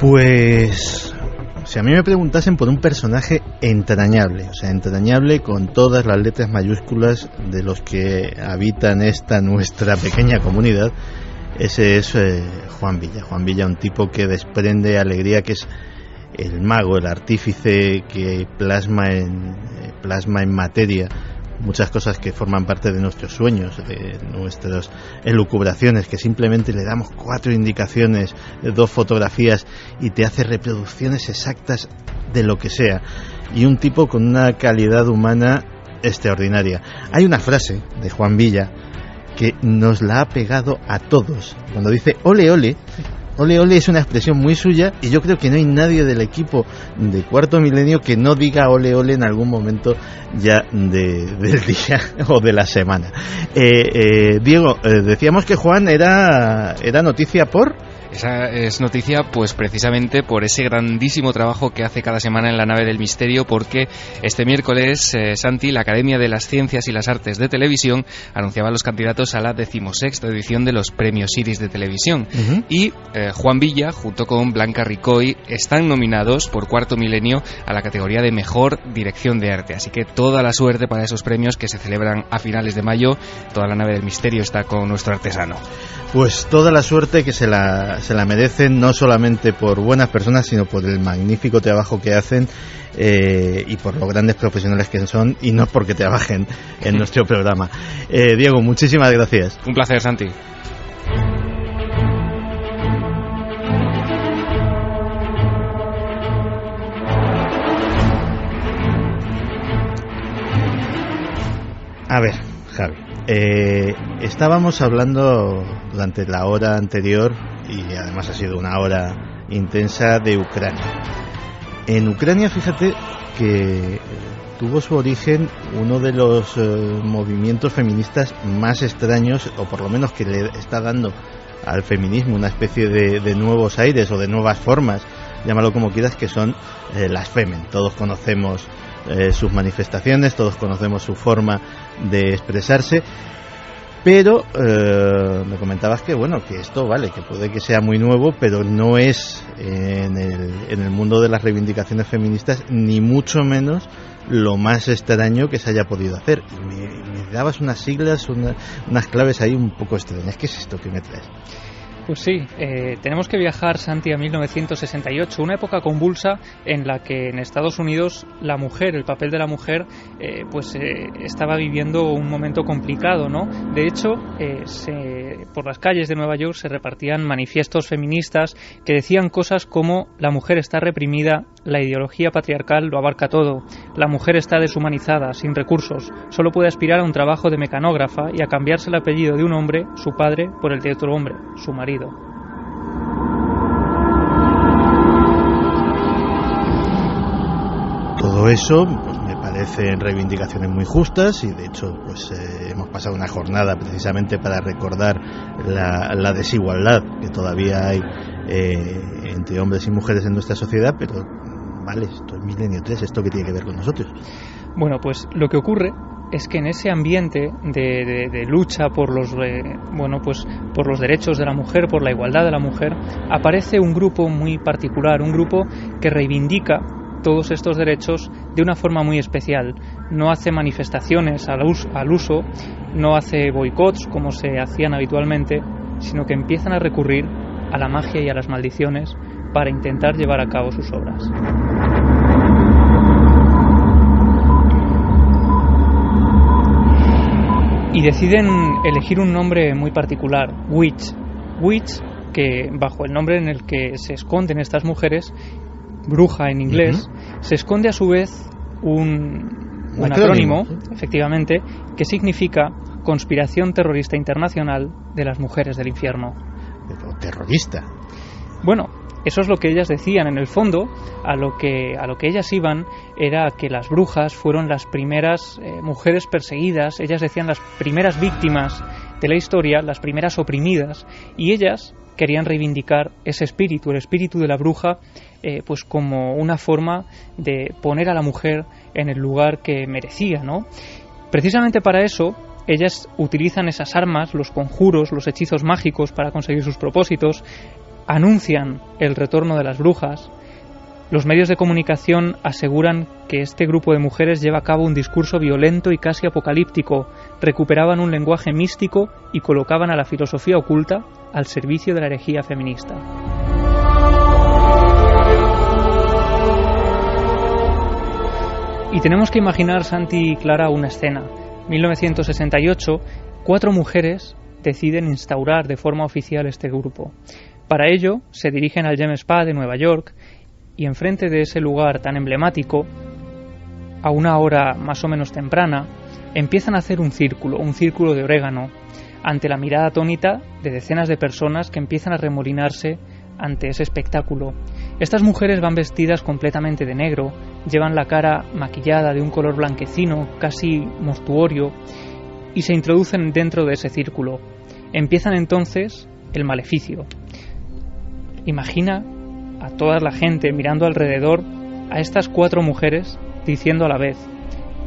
Pues si a mí me preguntasen por un personaje entrañable, o sea, entrañable con todas las letras mayúsculas de los que habitan esta nuestra pequeña comunidad, ese es Juan Villa. Juan Villa, un tipo que desprende alegría, que es el mago, el artífice que plasma en materia muchas cosas que forman parte de nuestros sueños, de nuestras elucubraciones, que simplemente le damos 4 indicaciones, 2 fotografías y te hace reproducciones exactas de lo que sea. Y un tipo con una calidad humana extraordinaria. Hay una frase de Juan Villa que nos la ha pegado a todos. Cuando dice ole ole, Ole Ole es una expresión muy suya y yo creo que no hay nadie del equipo de Cuarto Milenio que no diga Ole Ole en algún momento ya del día o de la semana. Diego, decíamos que Juan era noticia por... Esa es noticia pues precisamente por ese grandísimo trabajo que hace cada semana en la nave del misterio, porque este miércoles, Santi, la Academia de las Ciencias y las Artes de Televisión anunciaba a los candidatos a la 16ª edición de los Premios Iris de Televisión. Y Juan Villa, junto con Blanca Ricoy, están nominados por Cuarto Milenio a la categoría de Mejor Dirección de Arte. Así que toda la suerte para esos premios que se celebran a finales de mayo. Toda la nave del misterio está con nuestro artesano. Pues toda la suerte que se la merecen, no solamente por buenas personas, sino por el magnífico trabajo que hacen y por los grandes profesionales que son, y no porque trabajen en nuestro programa. Diego, muchísimas gracias. Un placer, Santi. A ver, Javi. Estábamos hablando durante la hora anterior, y además ha sido una hora intensa, de Ucrania. En Ucrania, fíjate que tuvo su origen uno de los movimientos feministas más extraños, o por lo menos que le está dando al feminismo una especie de nuevos aires o de nuevas formas, llámalo como quieras, que son las Femen. Todos conocemos sus manifestaciones, todos conocemos su forma de expresarse, pero me comentabas que bueno, que esto vale, que puede que sea muy nuevo, pero no es en el mundo de las reivindicaciones feministas ni mucho menos lo más extraño que se haya podido hacer. Y me dabas unas siglas, unas claves ahí un poco extrañas. ¿Qué es esto que me traes? Pues sí, tenemos que viajar, Santi, a 1968, una época convulsa en la que en Estados Unidos la mujer, el papel de la mujer, estaba viviendo un momento complicado, ¿no? De hecho, por las calles de Nueva York se repartían manifiestos feministas que decían cosas como: la mujer está reprimida, la ideología patriarcal lo abarca todo, la mujer está deshumanizada, sin recursos, solo puede aspirar a un trabajo de mecanógrafa y a cambiarse el apellido de un hombre, su padre, por el de otro hombre, su marido. Todo eso pues me parecen reivindicaciones muy justas, y de hecho pues hemos pasado una jornada precisamente para recordar la desigualdad que todavía hay entre hombres y mujeres en nuestra sociedad, pero vale, esto es Milenio 3, ¿esto qué tiene que ver con nosotros? Bueno, pues lo que ocurre es que en ese ambiente de lucha por los derechos de la mujer, por la igualdad de la mujer, aparece un grupo muy particular, un grupo que reivindica todos estos derechos de una forma muy especial. No hace manifestaciones al uso, no hace boicots como se hacían habitualmente, sino que empiezan a recurrir a la magia y a las maldiciones para intentar llevar a cabo sus obras. Y deciden elegir un nombre muy particular, Witch. Witch, que bajo el nombre en el que se esconden estas mujeres, bruja en inglés, se esconde a su vez un acrónimo, efectivamente, que significa Conspiración Terrorista Internacional de las Mujeres del Infierno. ¿Pero terrorista? Bueno, eso es lo que ellas decían. En el fondo, a lo que ellas iban era que las brujas fueron las primeras mujeres perseguidas, ellas decían las primeras víctimas de la historia, las primeras oprimidas, y ellas querían reivindicar ese espíritu, el espíritu de la bruja, pues como una forma de poner a la mujer en el lugar que merecía, ¿no? Precisamente para eso, ellas utilizan esas armas, los conjuros, los hechizos mágicos para conseguir sus propósitos, anuncian el retorno de las brujas. Los medios de comunicación aseguran que este grupo de mujeres lleva a cabo un discurso violento y casi apocalíptico, recuperaban un lenguaje místico y colocaban a la filosofía oculta al servicio de la herejía feminista. Y tenemos que imaginar, Santi y Clara, una escena. 1968, 4 mujeres deciden instaurar de forma oficial este grupo. Para ello, se dirigen al Gem Spa de Nueva York y enfrente de ese lugar tan emblemático, a una hora más o menos temprana, empiezan a hacer un círculo de orégano, ante la mirada atónita de decenas de personas que empiezan a remolinarse ante ese espectáculo. Estas mujeres van vestidas completamente de negro, llevan la cara maquillada de un color blanquecino, casi mortuorio, y se introducen dentro de ese círculo. Empiezan entonces el maleficio. Imagina a toda la gente mirando alrededor a estas 4 mujeres diciendo a la vez: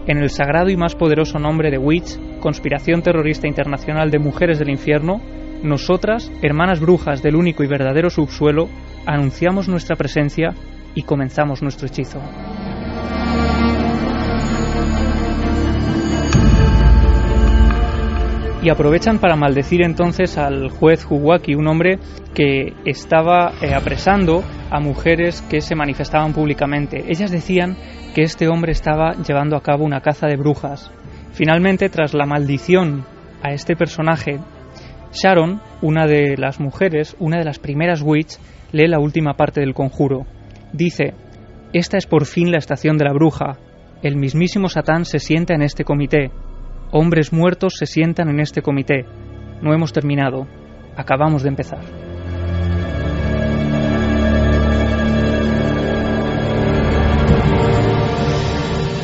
en el sagrado y más poderoso nombre de Witch, conspiración terrorista internacional de mujeres del infierno, nosotras, hermanas brujas del único y verdadero subsuelo, anunciamos nuestra presencia y comenzamos nuestro hechizo. Y aprovechan para maldecir entonces al juez Huwaki, un hombre que estaba apresando a mujeres que se manifestaban públicamente. Ellas decían que este hombre estaba llevando a cabo una caza de brujas. Finalmente, tras la maldición a este personaje, Sharon, una de las mujeres, una de las primeras witch, lee la última parte del conjuro. Dice: esta es por fin la estación de la bruja. El mismísimo Satán se sienta en este comité. Hombres muertos se sientan en este comité. No hemos terminado. Acabamos de empezar.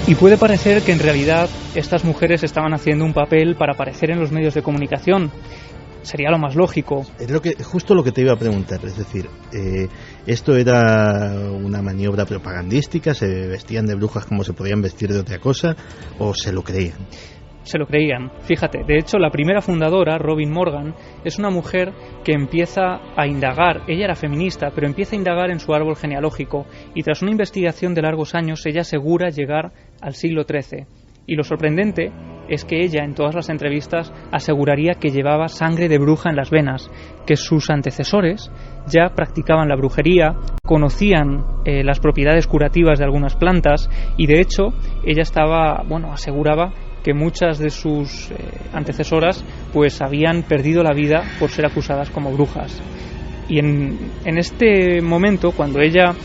Y puede parecer que en realidad estas mujeres estaban haciendo un papel para aparecer en los medios de comunicación. Sería lo más lógico. Es justo lo que te iba a preguntar, es decir, ¿esto era una maniobra propagandística? ¿Se vestían de brujas como se podían vestir de otra cosa? ¿O se lo creían? Se lo creían. Fíjate, de hecho la primera fundadora, Robin Morgan, es una mujer que empieza a indagar. Ella era feminista, pero empieza a indagar en su árbol genealógico y tras una investigación de largos años ella asegura llegar al siglo XIII. Y lo sorprendente es que ella en todas las entrevistas aseguraría que llevaba sangre de bruja en las venas, que sus antecesores ya practicaban la brujería, conocían las propiedades curativas de algunas plantas y de hecho ella aseguraba que muchas de sus antecesoras pues habían perdido la vida por ser acusadas como brujas. Y en este momento, cuando ella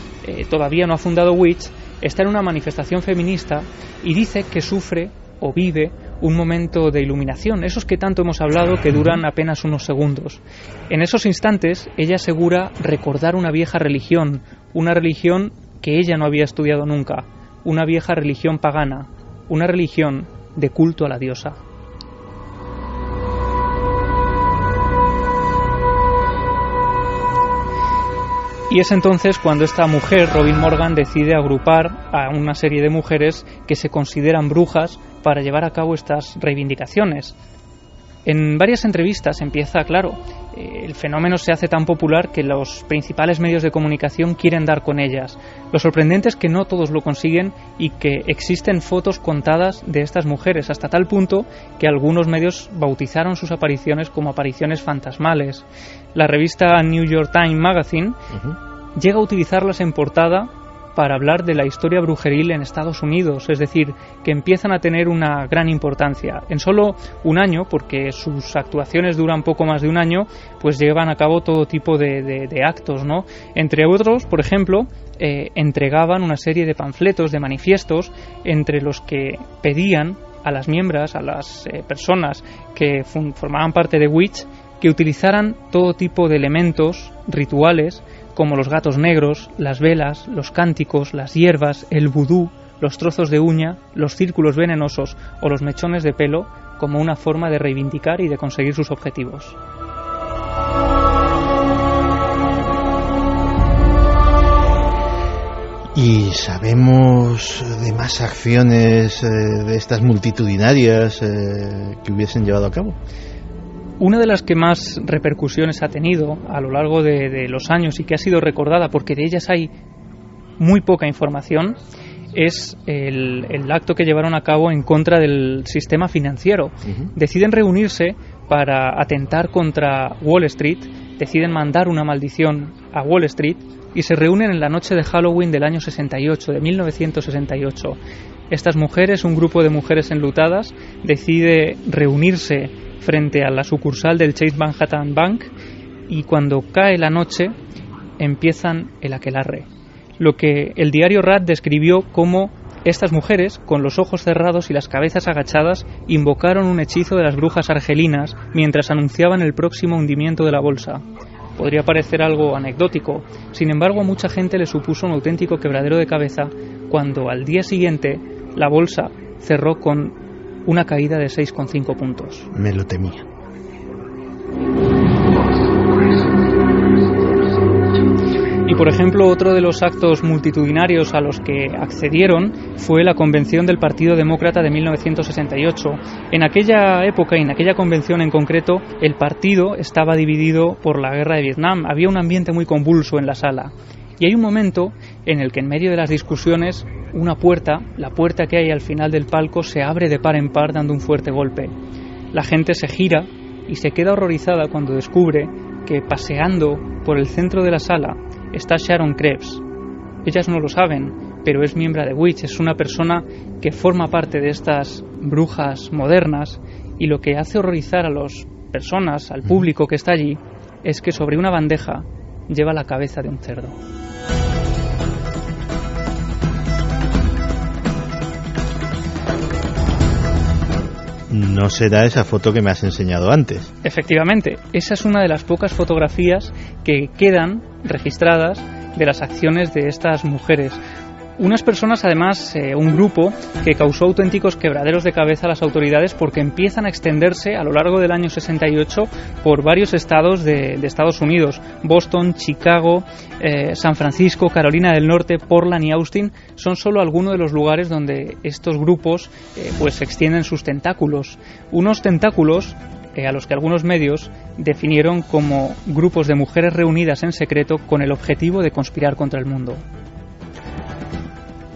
todavía no ha fundado Witch, está en una manifestación feminista y dice que sufre o vive un momento de iluminación, esos que tanto hemos hablado que duran apenas unos segundos. En esos instantes ella asegura recordar una vieja religión, una religión que ella no había estudiado nunca, una vieja religión pagana, una religión de culto a la diosa. Y es entonces cuando esta mujer, Robin Morgan, decide agrupar a una serie de mujeres que se consideran brujas para llevar a cabo estas reivindicaciones. En varias entrevistas empieza, claro, el fenómeno se hace tan popular que los principales medios de comunicación quieren dar con ellas. Lo sorprendente es que no todos lo consiguen y que existen fotos contadas de estas mujeres, hasta tal punto que algunos medios bautizaron sus apariciones como apariciones fantasmales. La revista New York Times Magazine llega a utilizarlas en portada para hablar de la historia brujeril en Estados Unidos, es decir, que empiezan a tener una gran importancia. En solo un año, porque sus actuaciones duran poco más de un año, pues llevan a cabo todo tipo de actos, ¿no? Entre otros, por ejemplo, entregaban una serie de panfletos, de manifiestos, entre los que pedían a las miembros, a las personas que formaban parte de Witch, que utilizaran todo tipo de elementos rituales, como los gatos negros, las velas, los cánticos, las hierbas, el vudú, los trozos de uña, los círculos venenosos o los mechones de pelo, como una forma de reivindicar y de conseguir sus objetivos. ¿Y sabemos de más acciones de estas multitudinarias que hubiesen llevado a cabo? Una de las que más repercusiones ha tenido a lo largo de los años y que ha sido recordada porque de ellas hay muy poca información es el acto que llevaron a cabo en contra del sistema financiero. Deciden reunirse para atentar contra Wall Street, deciden mandar una maldición a Wall Street y se reúnen en la noche de Halloween del año 68, de 1968. Estas mujeres, un grupo de mujeres enlutadas, decide reunirse frente a la sucursal del Chase Manhattan Bank y cuando cae la noche empiezan el aquelarre. Lo que el diario Rat describió como estas mujeres, con los ojos cerrados y las cabezas agachadas, invocaron un hechizo de las brujas argelinas mientras anunciaban el próximo hundimiento de la bolsa. podría parecer algo anecdótico. Sin embargo, a mucha gente le supuso un auténtico quebradero de cabeza cuando al día siguiente la bolsa cerró con una caída de 6,5 puntos. Me lo temía. Y por ejemplo, otro de los actos multitudinarios a los que accedieron fue la convención del Partido Demócrata de 1968. En aquella época y en aquella convención en concreto, el partido estaba dividido por la guerra de Vietnam. Había un ambiente muy convulso en la sala. Y hay un momento en el que en medio de las discusiones, una puerta, la puerta que hay al final del palco, se abre de par en par dando un fuerte golpe. La gente se gira y se queda horrorizada cuando descubre que paseando por el centro de la sala está Sharon Krebs. Ellas no lo saben, pero es miembro de Witch, es una persona que forma parte de estas brujas modernas, y lo que hace horrorizar a las personas, al público que está allí, es que sobre una bandeja lleva la cabeza de un cerdo. No será esa foto que me has enseñado antes. Efectivamente, esa es una de las pocas fotografías que quedan registradas de las acciones de estas mujeres. Unas personas, además, un grupo que causó auténticos quebraderos de cabeza a las autoridades porque empiezan a extenderse a lo largo del año 68 por varios estados de Estados Unidos. Boston, Chicago, San Francisco, Carolina del Norte, Portland y Austin son solo algunos de los lugares donde estos grupos pues extienden sus tentáculos. Unos tentáculos a los que algunos medios definieron como grupos de mujeres reunidas en secreto con el objetivo de conspirar contra el mundo.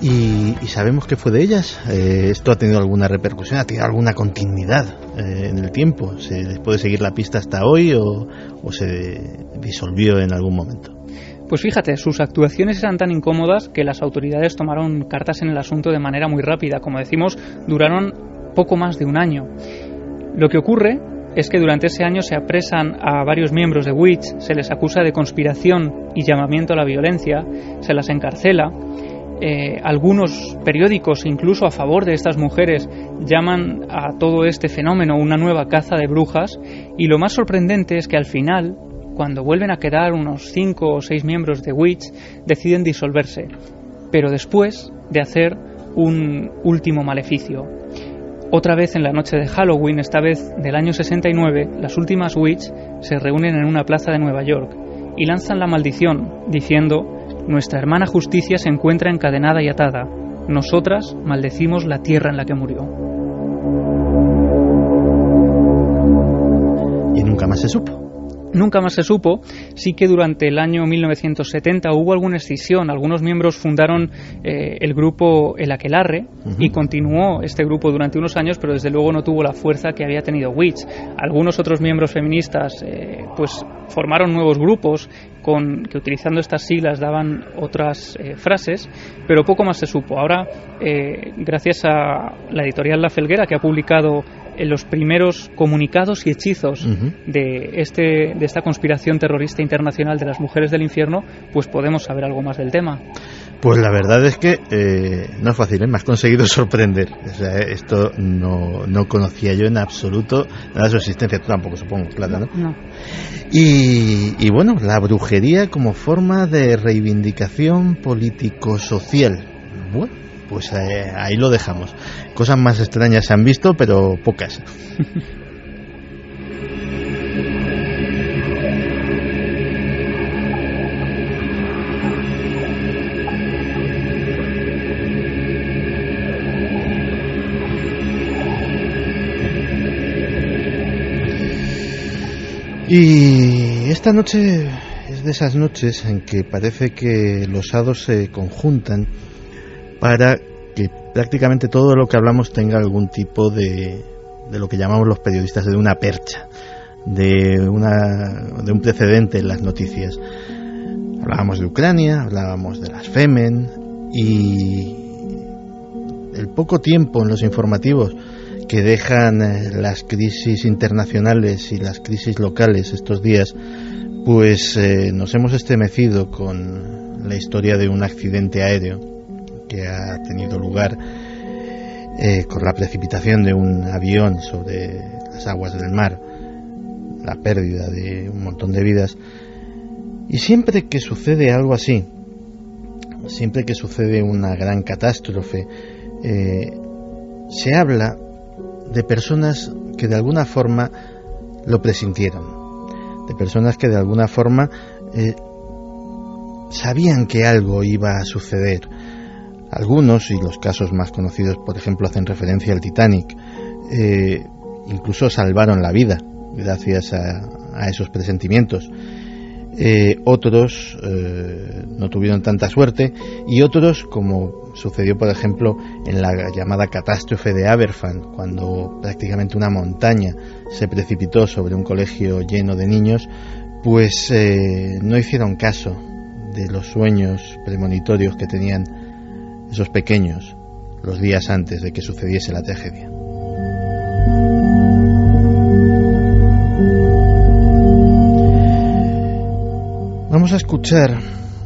¿Y sabemos qué fue de ellas? ¿Esto ha tenido alguna repercusión? ¿Ha tenido alguna continuidad en el tiempo? ¿Se les puede seguir la pista hasta hoy o se disolvió en algún momento? Pues fíjate, sus actuaciones eran tan incómodas que las autoridades tomaron cartas en el asunto de manera muy rápida. Como decimos, duraron poco más de un año. Lo que ocurre es que durante ese año se apresan a varios miembros de Witch, se les acusa de conspiración y llamamiento a la violencia, se las encarcela. Algunos periódicos, incluso a favor de estas mujeres, llaman a todo este fenómeno una nueva caza de brujas, y lo más sorprendente es que al final, cuando vuelven a quedar unos 5 o 6 miembros de Witch, deciden disolverse, pero después de hacer un último maleficio. Otra vez en la noche de Halloween, esta vez del año 69, las últimas Witch se reúnen en una plaza de Nueva York y lanzan la maldición, diciendo: nuestra hermana Justicia se encuentra encadenada y atada. Nosotras maldecimos la tierra en la que murió. ¿Y nunca más se supo? Nunca más se supo. Sí que durante el año 1970 hubo alguna escisión. Algunos miembros fundaron el grupo El Aquelarre, y continuó este grupo durante unos años, pero desde luego no tuvo la fuerza que había tenido Witch. Algunos otros miembros feministas pues formaron nuevos grupos que utilizando estas siglas daban otras frases, pero poco más se supo. Ahora, gracias a la editorial La Felguera, que ha publicado los primeros comunicados y hechizos de esta conspiración terrorista internacional de las mujeres del infierno, pues podemos saber algo más del tema. Pues la verdad es que no es fácil, me has conseguido sorprender. O sea, esto no conocía yo en absoluto nada de su existencia. Tú tampoco, supongo, Plata, ¿no? No. Y bueno, la brujería como forma de reivindicación político-social. Bueno, pues ahí lo dejamos. Cosas más extrañas se han visto, pero pocas. Y esta noche es de esas noches en que parece que los hados se conjuntan para que prácticamente todo lo que hablamos tenga algún tipo de lo que llamamos los periodistas de una percha, de un precedente en las noticias. Hablábamos de Ucrania, hablábamos de las Femen, y el poco tiempo en los informativos que dejan las crisis internacionales y las crisis locales estos días, pues nos hemos estremecido con la historia de un accidente aéreo que ha tenido lugar con la precipitación de un avión sobre las aguas del mar, la pérdida de un montón de vidas, Y siempre que sucede algo así, siempre que sucede una gran catástrofe, se habla de personas que de alguna forma lo presintieron, de personas que de alguna forma sabían que algo iba a suceder. Algunos, y los casos más conocidos, por ejemplo, hacen referencia al Titanic, incluso salvaron la vida gracias a esos presentimientos. Otros no tuvieron tanta suerte, y otros, como sucedió por ejemplo en la llamada catástrofe de Aberfan, cuando prácticamente una montaña se precipitó sobre un colegio lleno de niños, pues no hicieron caso de los sueños premonitorios que tenían esos pequeños los días antes de que sucediese la tragedia. Vamos a escuchar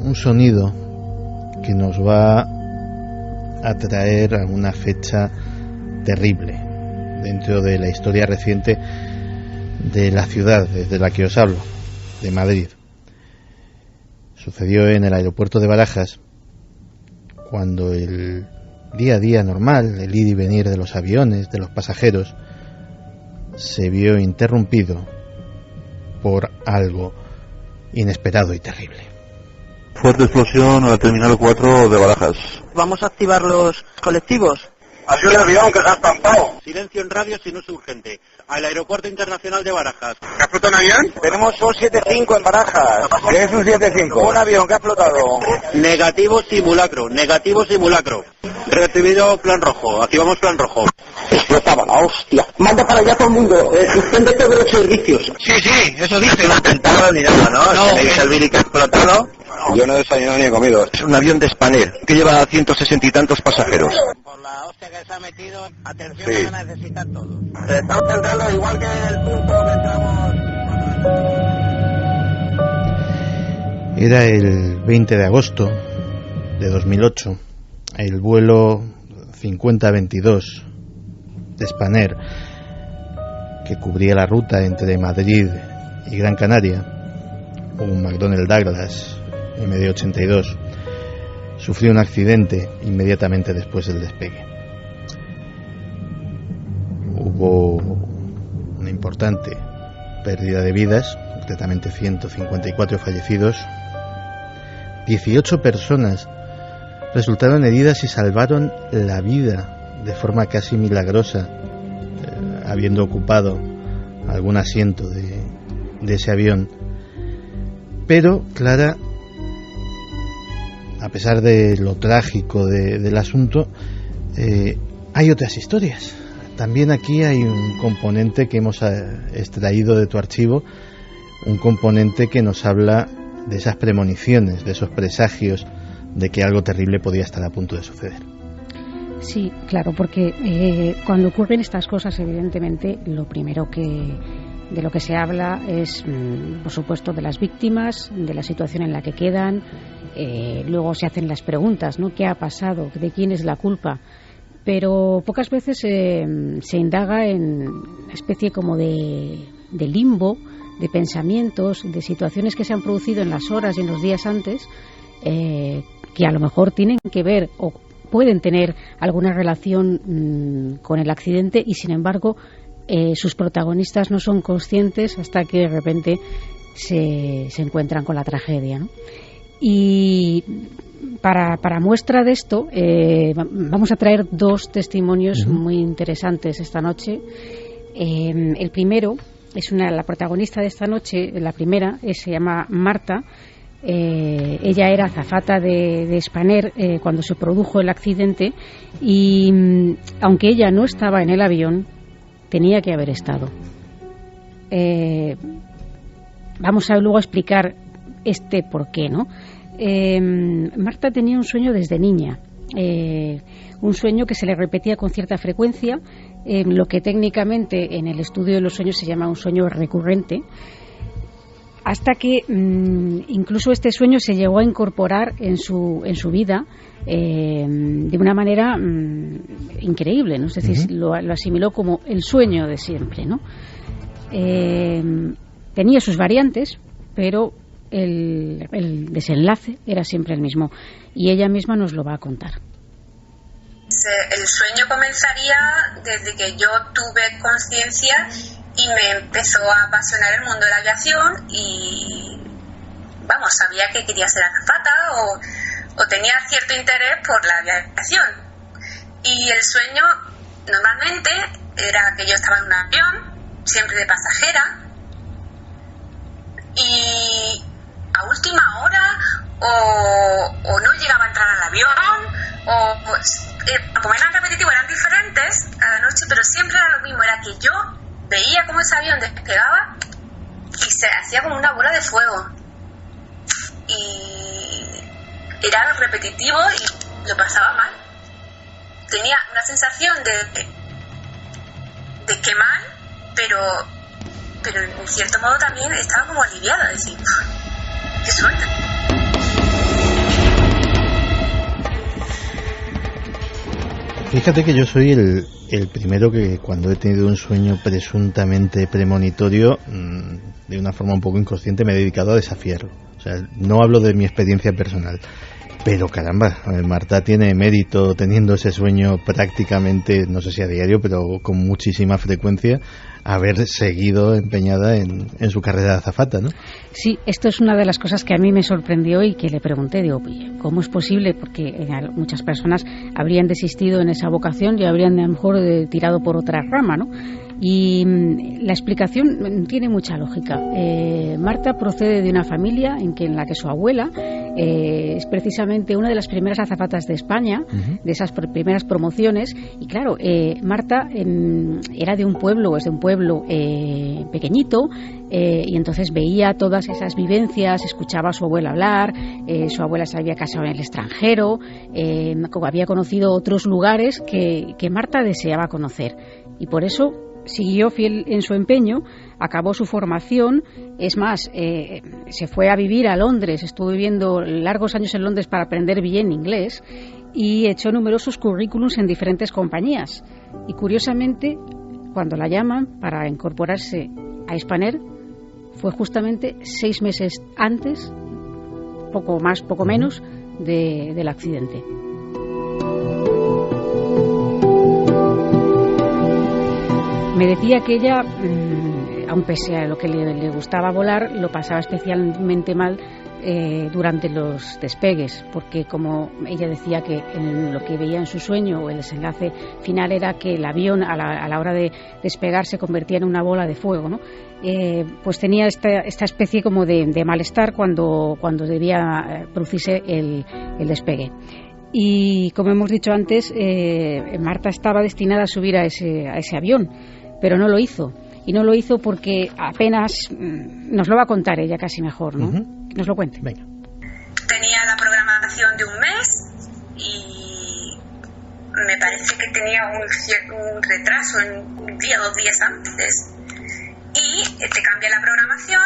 un sonido que nos va a traer a una fecha terrible dentro de la historia reciente de la ciudad desde la que os hablo, de Madrid. Sucedió en el aeropuerto de Barajas, cuando el día a día normal, el ir y venir de los aviones, de los pasajeros, se vio interrumpido por algo inesperado y terrible. Fuerte explosión a la Terminal 4 de Barajas. Vamos a activar los colectivos. Ha sido el avión que se ha estampado. Silencio en radio si no es urgente. Al Aeropuerto Internacional de Barajas. ¿Ha explotado un avión? Tenemos un 75 en Barajas. ¿Qué es un 75? Un avión que ha explotado. Negativo simulacro. Recibido plan rojo. Activamos plan rojo. Explotaba la hostia. Manda para allá todo el mundo. Suspende todos los servicios. Sí, eso dice. No atentado ni nada, ¿no? ¿Tenéis el Billy que ha explotado? Yo no he desayunado ni he comido. Es un avión de Spanair que lleva 160 y tantos pasajeros. Por la hostia que se ha metido, atención, sí. Van a necesitar todo. Se está centrando igual que el punto que entramos. Era el 20 de agosto de 2008, el vuelo 5022 de Spanair, que cubría la ruta entre Madrid y Gran Canaria, un McDonnell Douglas MD-82, sufrió un accidente inmediatamente después del despegue. Hubo una importante pérdida de vidas, concretamente 154 fallecidos. 18 personas resultaron heridas y salvaron la vida de forma casi milagrosa, habiendo ocupado algún asiento de ese avión. Pero, Clara, a pesar de lo trágico del asunto, hay otras historias. También aquí hay un componente que hemos extraído de tu archivo, un componente que nos habla de esas premoniciones, de esos presagios de que algo terrible podía estar a punto de suceder. Sí, claro, porque cuando ocurren estas cosas, evidentemente, lo primero de lo que se habla es, por supuesto, de las víctimas, de la situación en la que quedan. Luego se hacen las preguntas, ¿no? ¿Qué ha pasado? ¿De quién es la culpa? Pero pocas veces se indaga en una especie como de limbo, de pensamientos, de situaciones que se han producido en las horas y en los días antes, que a lo mejor tienen que ver o pueden tener alguna relación con el accidente, y sin embargo sus protagonistas no son conscientes hasta que de repente se encuentran con la tragedia, ¿no? Y para muestra de esto vamos a traer dos testimonios muy interesantes esta noche. El primero es la protagonista de esta noche. La primera se llama Marta. Ella era azafata de Spanair cuando se produjo el accidente, y aunque ella no estaba en el avión, tenía que haber estado. Vamos a luego explicar por qué, ¿no? Marta tenía un sueño desde niña, un sueño que se le repetía con cierta frecuencia, lo que técnicamente en el estudio de los sueños se llama un sueño recurrente, hasta que incluso este sueño se llegó a incorporar en su vida de una manera increíble, ¿no? Es decir, lo asimiló como el sueño de siempre, ¿no? Tenía sus variantes, pero el desenlace era siempre el mismo. Y ella misma nos lo va a contar. El sueño comenzaría desde que yo tuve conciencia y me empezó a apasionar el mundo de la aviación y, vamos, sabía que quería ser azafata o tenía cierto interés por la aviación. Y el sueño normalmente era que yo estaba en un avión, siempre de pasajera, y a última hora o no llegaba a entrar al avión como eran repetitivos, eran diferentes a la noche, pero siempre era lo mismo, era que yo veía cómo ese avión despegaba y se hacía como una bola de fuego y era repetitivo y lo pasaba mal. Tenía una sensación de que mal, pero en cierto modo también estaba como aliviada, decir, qué suerte. Fíjate que yo soy el primero que cuando he tenido un sueño presuntamente premonitorio, de una forma un poco inconsciente me he dedicado a desafiarlo. O sea, no hablo de mi experiencia personal, pero caramba, Marta tiene mérito teniendo ese sueño prácticamente, no sé si a diario, pero con muchísima frecuencia, haber seguido empeñada en su carrera de azafata, ¿no? Sí, esto es una de las cosas que a mí me sorprendió y que le pregunté, digo, ¿cómo es posible? Porque muchas personas habrían desistido en esa vocación y habrían a lo mejor tirado por otra rama, ¿no? Y la explicación tiene mucha lógica. Marta procede de una familia en la que su abuela es precisamente una de las primeras azafatas de España, de esas primeras promociones, y claro, Marta era de un pueblo, es de un pueblo pequeñito, y entonces veía todas esas vivencias, escuchaba a su abuela hablar, su abuela se había casado en el extranjero, había conocido otros lugares que Marta deseaba conocer, y por eso siguió fiel en su empeño, acabó su formación, es más, se fue a vivir a Londres, estuvo viviendo largos años en Londres para aprender bien inglés y echó numerosos currículums en diferentes compañías. Y curiosamente, cuando la llaman para incorporarse a Spanair, fue justamente 6 meses antes, poco más, poco menos, del accidente. Me decía que ella, aun pese a lo que le gustaba volar, lo pasaba especialmente mal durante los despegues, porque como ella decía que en lo que veía en su sueño, el desenlace final era que el avión a la hora de despegar se convertía en una bola de fuego, ¿no? Pues tenía esta especie como de malestar cuando debía producirse el despegue. Y como hemos dicho antes, Marta estaba destinada a subir a ese avión, pero no lo hizo. Y no lo hizo porque apenas, nos lo va a contar ella casi mejor, ¿no? Que nos lo cuente. Venga. Tenía la programación de un mes y me parece que tenía un retraso en un día, 2 días antes. Y te cambia la programación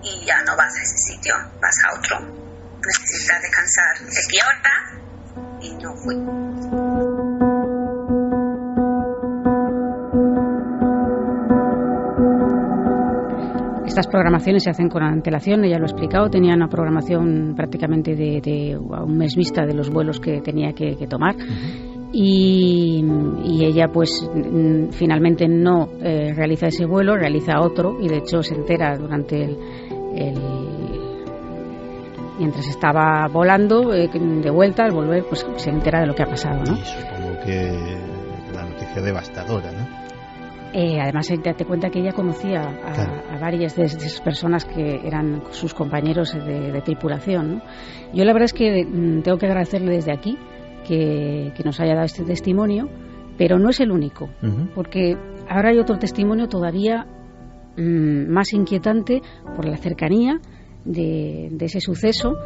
y ya no vas a ese sitio, vas a otro. Necesitas descansar X hora y no fui. Estas programaciones se hacen con antelación, ella lo ha explicado, tenía una programación prácticamente de un mes vista de los vuelos que tenía que tomar. Y ella pues finalmente no realiza ese vuelo, realiza otro, y de hecho se entera durante mientras estaba volando de vuelta, al volver pues se entera de lo que ha pasado, ¿no? Y supongo que la noticia devastadora, ¿no? Además, date cuenta que ella conocía a varias de esas personas que eran sus compañeros de tripulación, ¿no? Yo la verdad es que tengo que agradecerle desde aquí que nos haya dado este testimonio, pero no es el único, porque ahora hay otro testimonio todavía más inquietante por la cercanía de ese suceso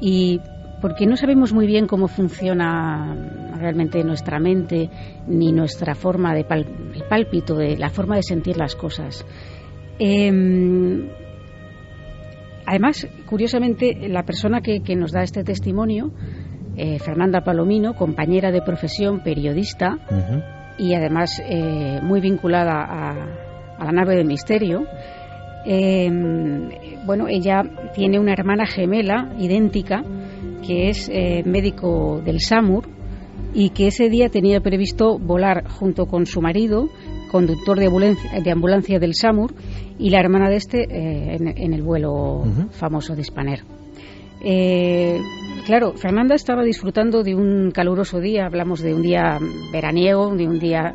y porque no sabemos muy bien cómo funciona realmente nuestra mente ni nuestra forma de el pálpito, de la forma de sentir las cosas. Además, curiosamente, la persona que nos da este testimonio, Fernanda Palomino, compañera de profesión, periodista, y además muy vinculada a la nave del misterio, Bueno, ella tiene una hermana gemela idéntica que es médico del SAMUR y que ese día tenía previsto volar junto con su marido, conductor de ambulancia del SAMUR, y la hermana de en el vuelo famoso de Spanair. Claro, Fernanda estaba disfrutando de un caluroso día, hablamos de un día veraniego, de un día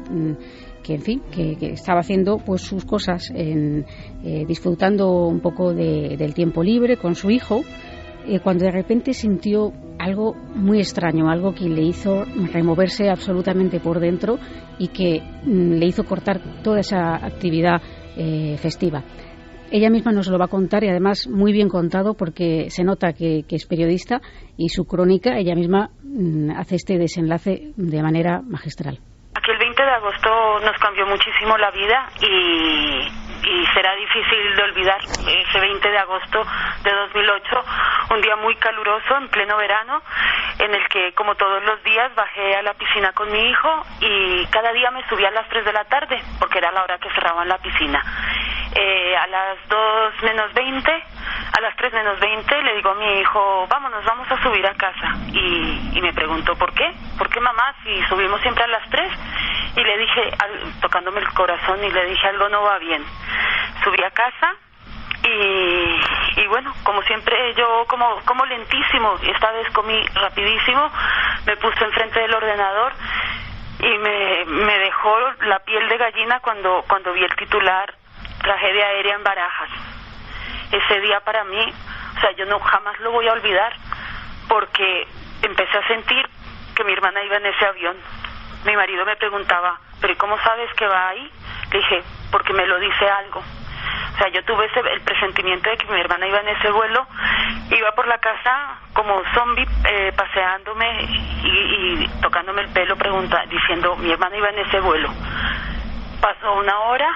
que, en fin, que estaba haciendo pues sus cosas, disfrutando un poco del tiempo libre con su hijo, cuando de repente sintió algo muy extraño, algo que le hizo removerse absolutamente por dentro y que le hizo cortar toda esa actividad festiva. Ella misma nos lo va a contar, y además muy bien contado, porque se nota que es periodista, y su crónica, ella misma hace este desenlace de manera magistral. Aquí el 20 de agosto nos cambió muchísimo la vida y será difícil de olvidar ese 20 de agosto de 2008, un día muy caluroso en pleno verano, en el que, como todos los días, bajé a la piscina con mi hijo y cada día me subía a las 3 de la tarde, porque era la hora que cerraban la piscina. A las 2 menos 20, a las 3 menos 20, le digo a mi hijo, vámonos, vamos a subir a casa. Y me preguntó, ¿por qué? ¿Por qué, mamá, si subimos siempre a las 3? Y le dije, tocándome el corazón, y le dije, algo no va bien. Subí a casa y bueno, como siempre, yo como lentísimo, y esta vez comí rapidísimo, me puse enfrente del ordenador y me dejó la piel de gallina cuando vi el titular, tragedia aérea en Barajas. Ese día para mí, o sea, yo jamás lo voy a olvidar, porque empecé a sentir que mi hermana iba en ese avión. Mi marido me preguntaba, ¿pero y cómo sabes que va ahí? Le dije, porque me lo dice algo. O sea, yo tuve el presentimiento de que mi hermana iba en ese vuelo, iba por la casa como zombie, paseándome y tocándome el pelo, diciendo, mi hermana iba en ese vuelo. Pasó una hora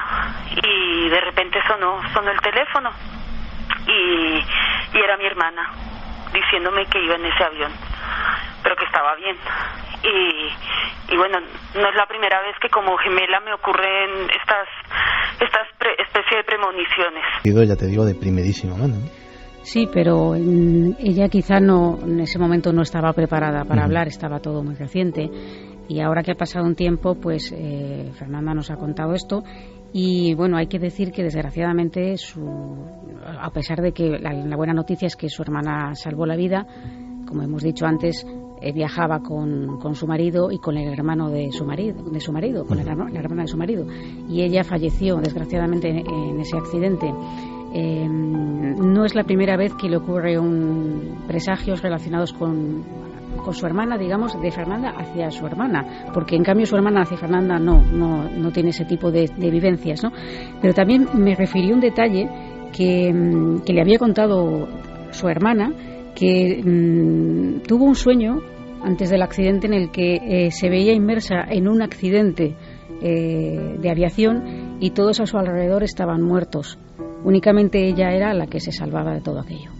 y de repente sonó el teléfono y era mi hermana diciéndome que iba en ese avión, pero que estaba bien. Y bueno, no es la primera vez que como gemela me ocurren estas especie de premoniciones. Ya te digo, de primerísima mano. Sí, pero ella quizá en ese momento no estaba preparada para hablar, estaba todo muy reciente. Y ahora que ha pasado un tiempo, pues Fernanda nos ha contado esto. Y bueno, hay que decir que desgraciadamente, a pesar de que la buena noticia es que su hermana salvó la vida, como hemos dicho antes, viajaba con su marido y con el hermano de su marido, con la hermana de su marido. Y ella falleció desgraciadamente en ese accidente. No es la primera vez que le ocurre presagios relacionados con su hermana, digamos, de Fernanda hacia su hermana, porque en cambio su hermana hacia Fernanda no tiene ese tipo de vivencias, ¿no? Pero también me refirió un detalle que le había contado su hermana, que tuvo un sueño antes del accidente en el que se veía inmersa en un accidente de aviación y todos a su alrededor estaban muertos. Únicamente ella era la que se salvaba de todo aquello.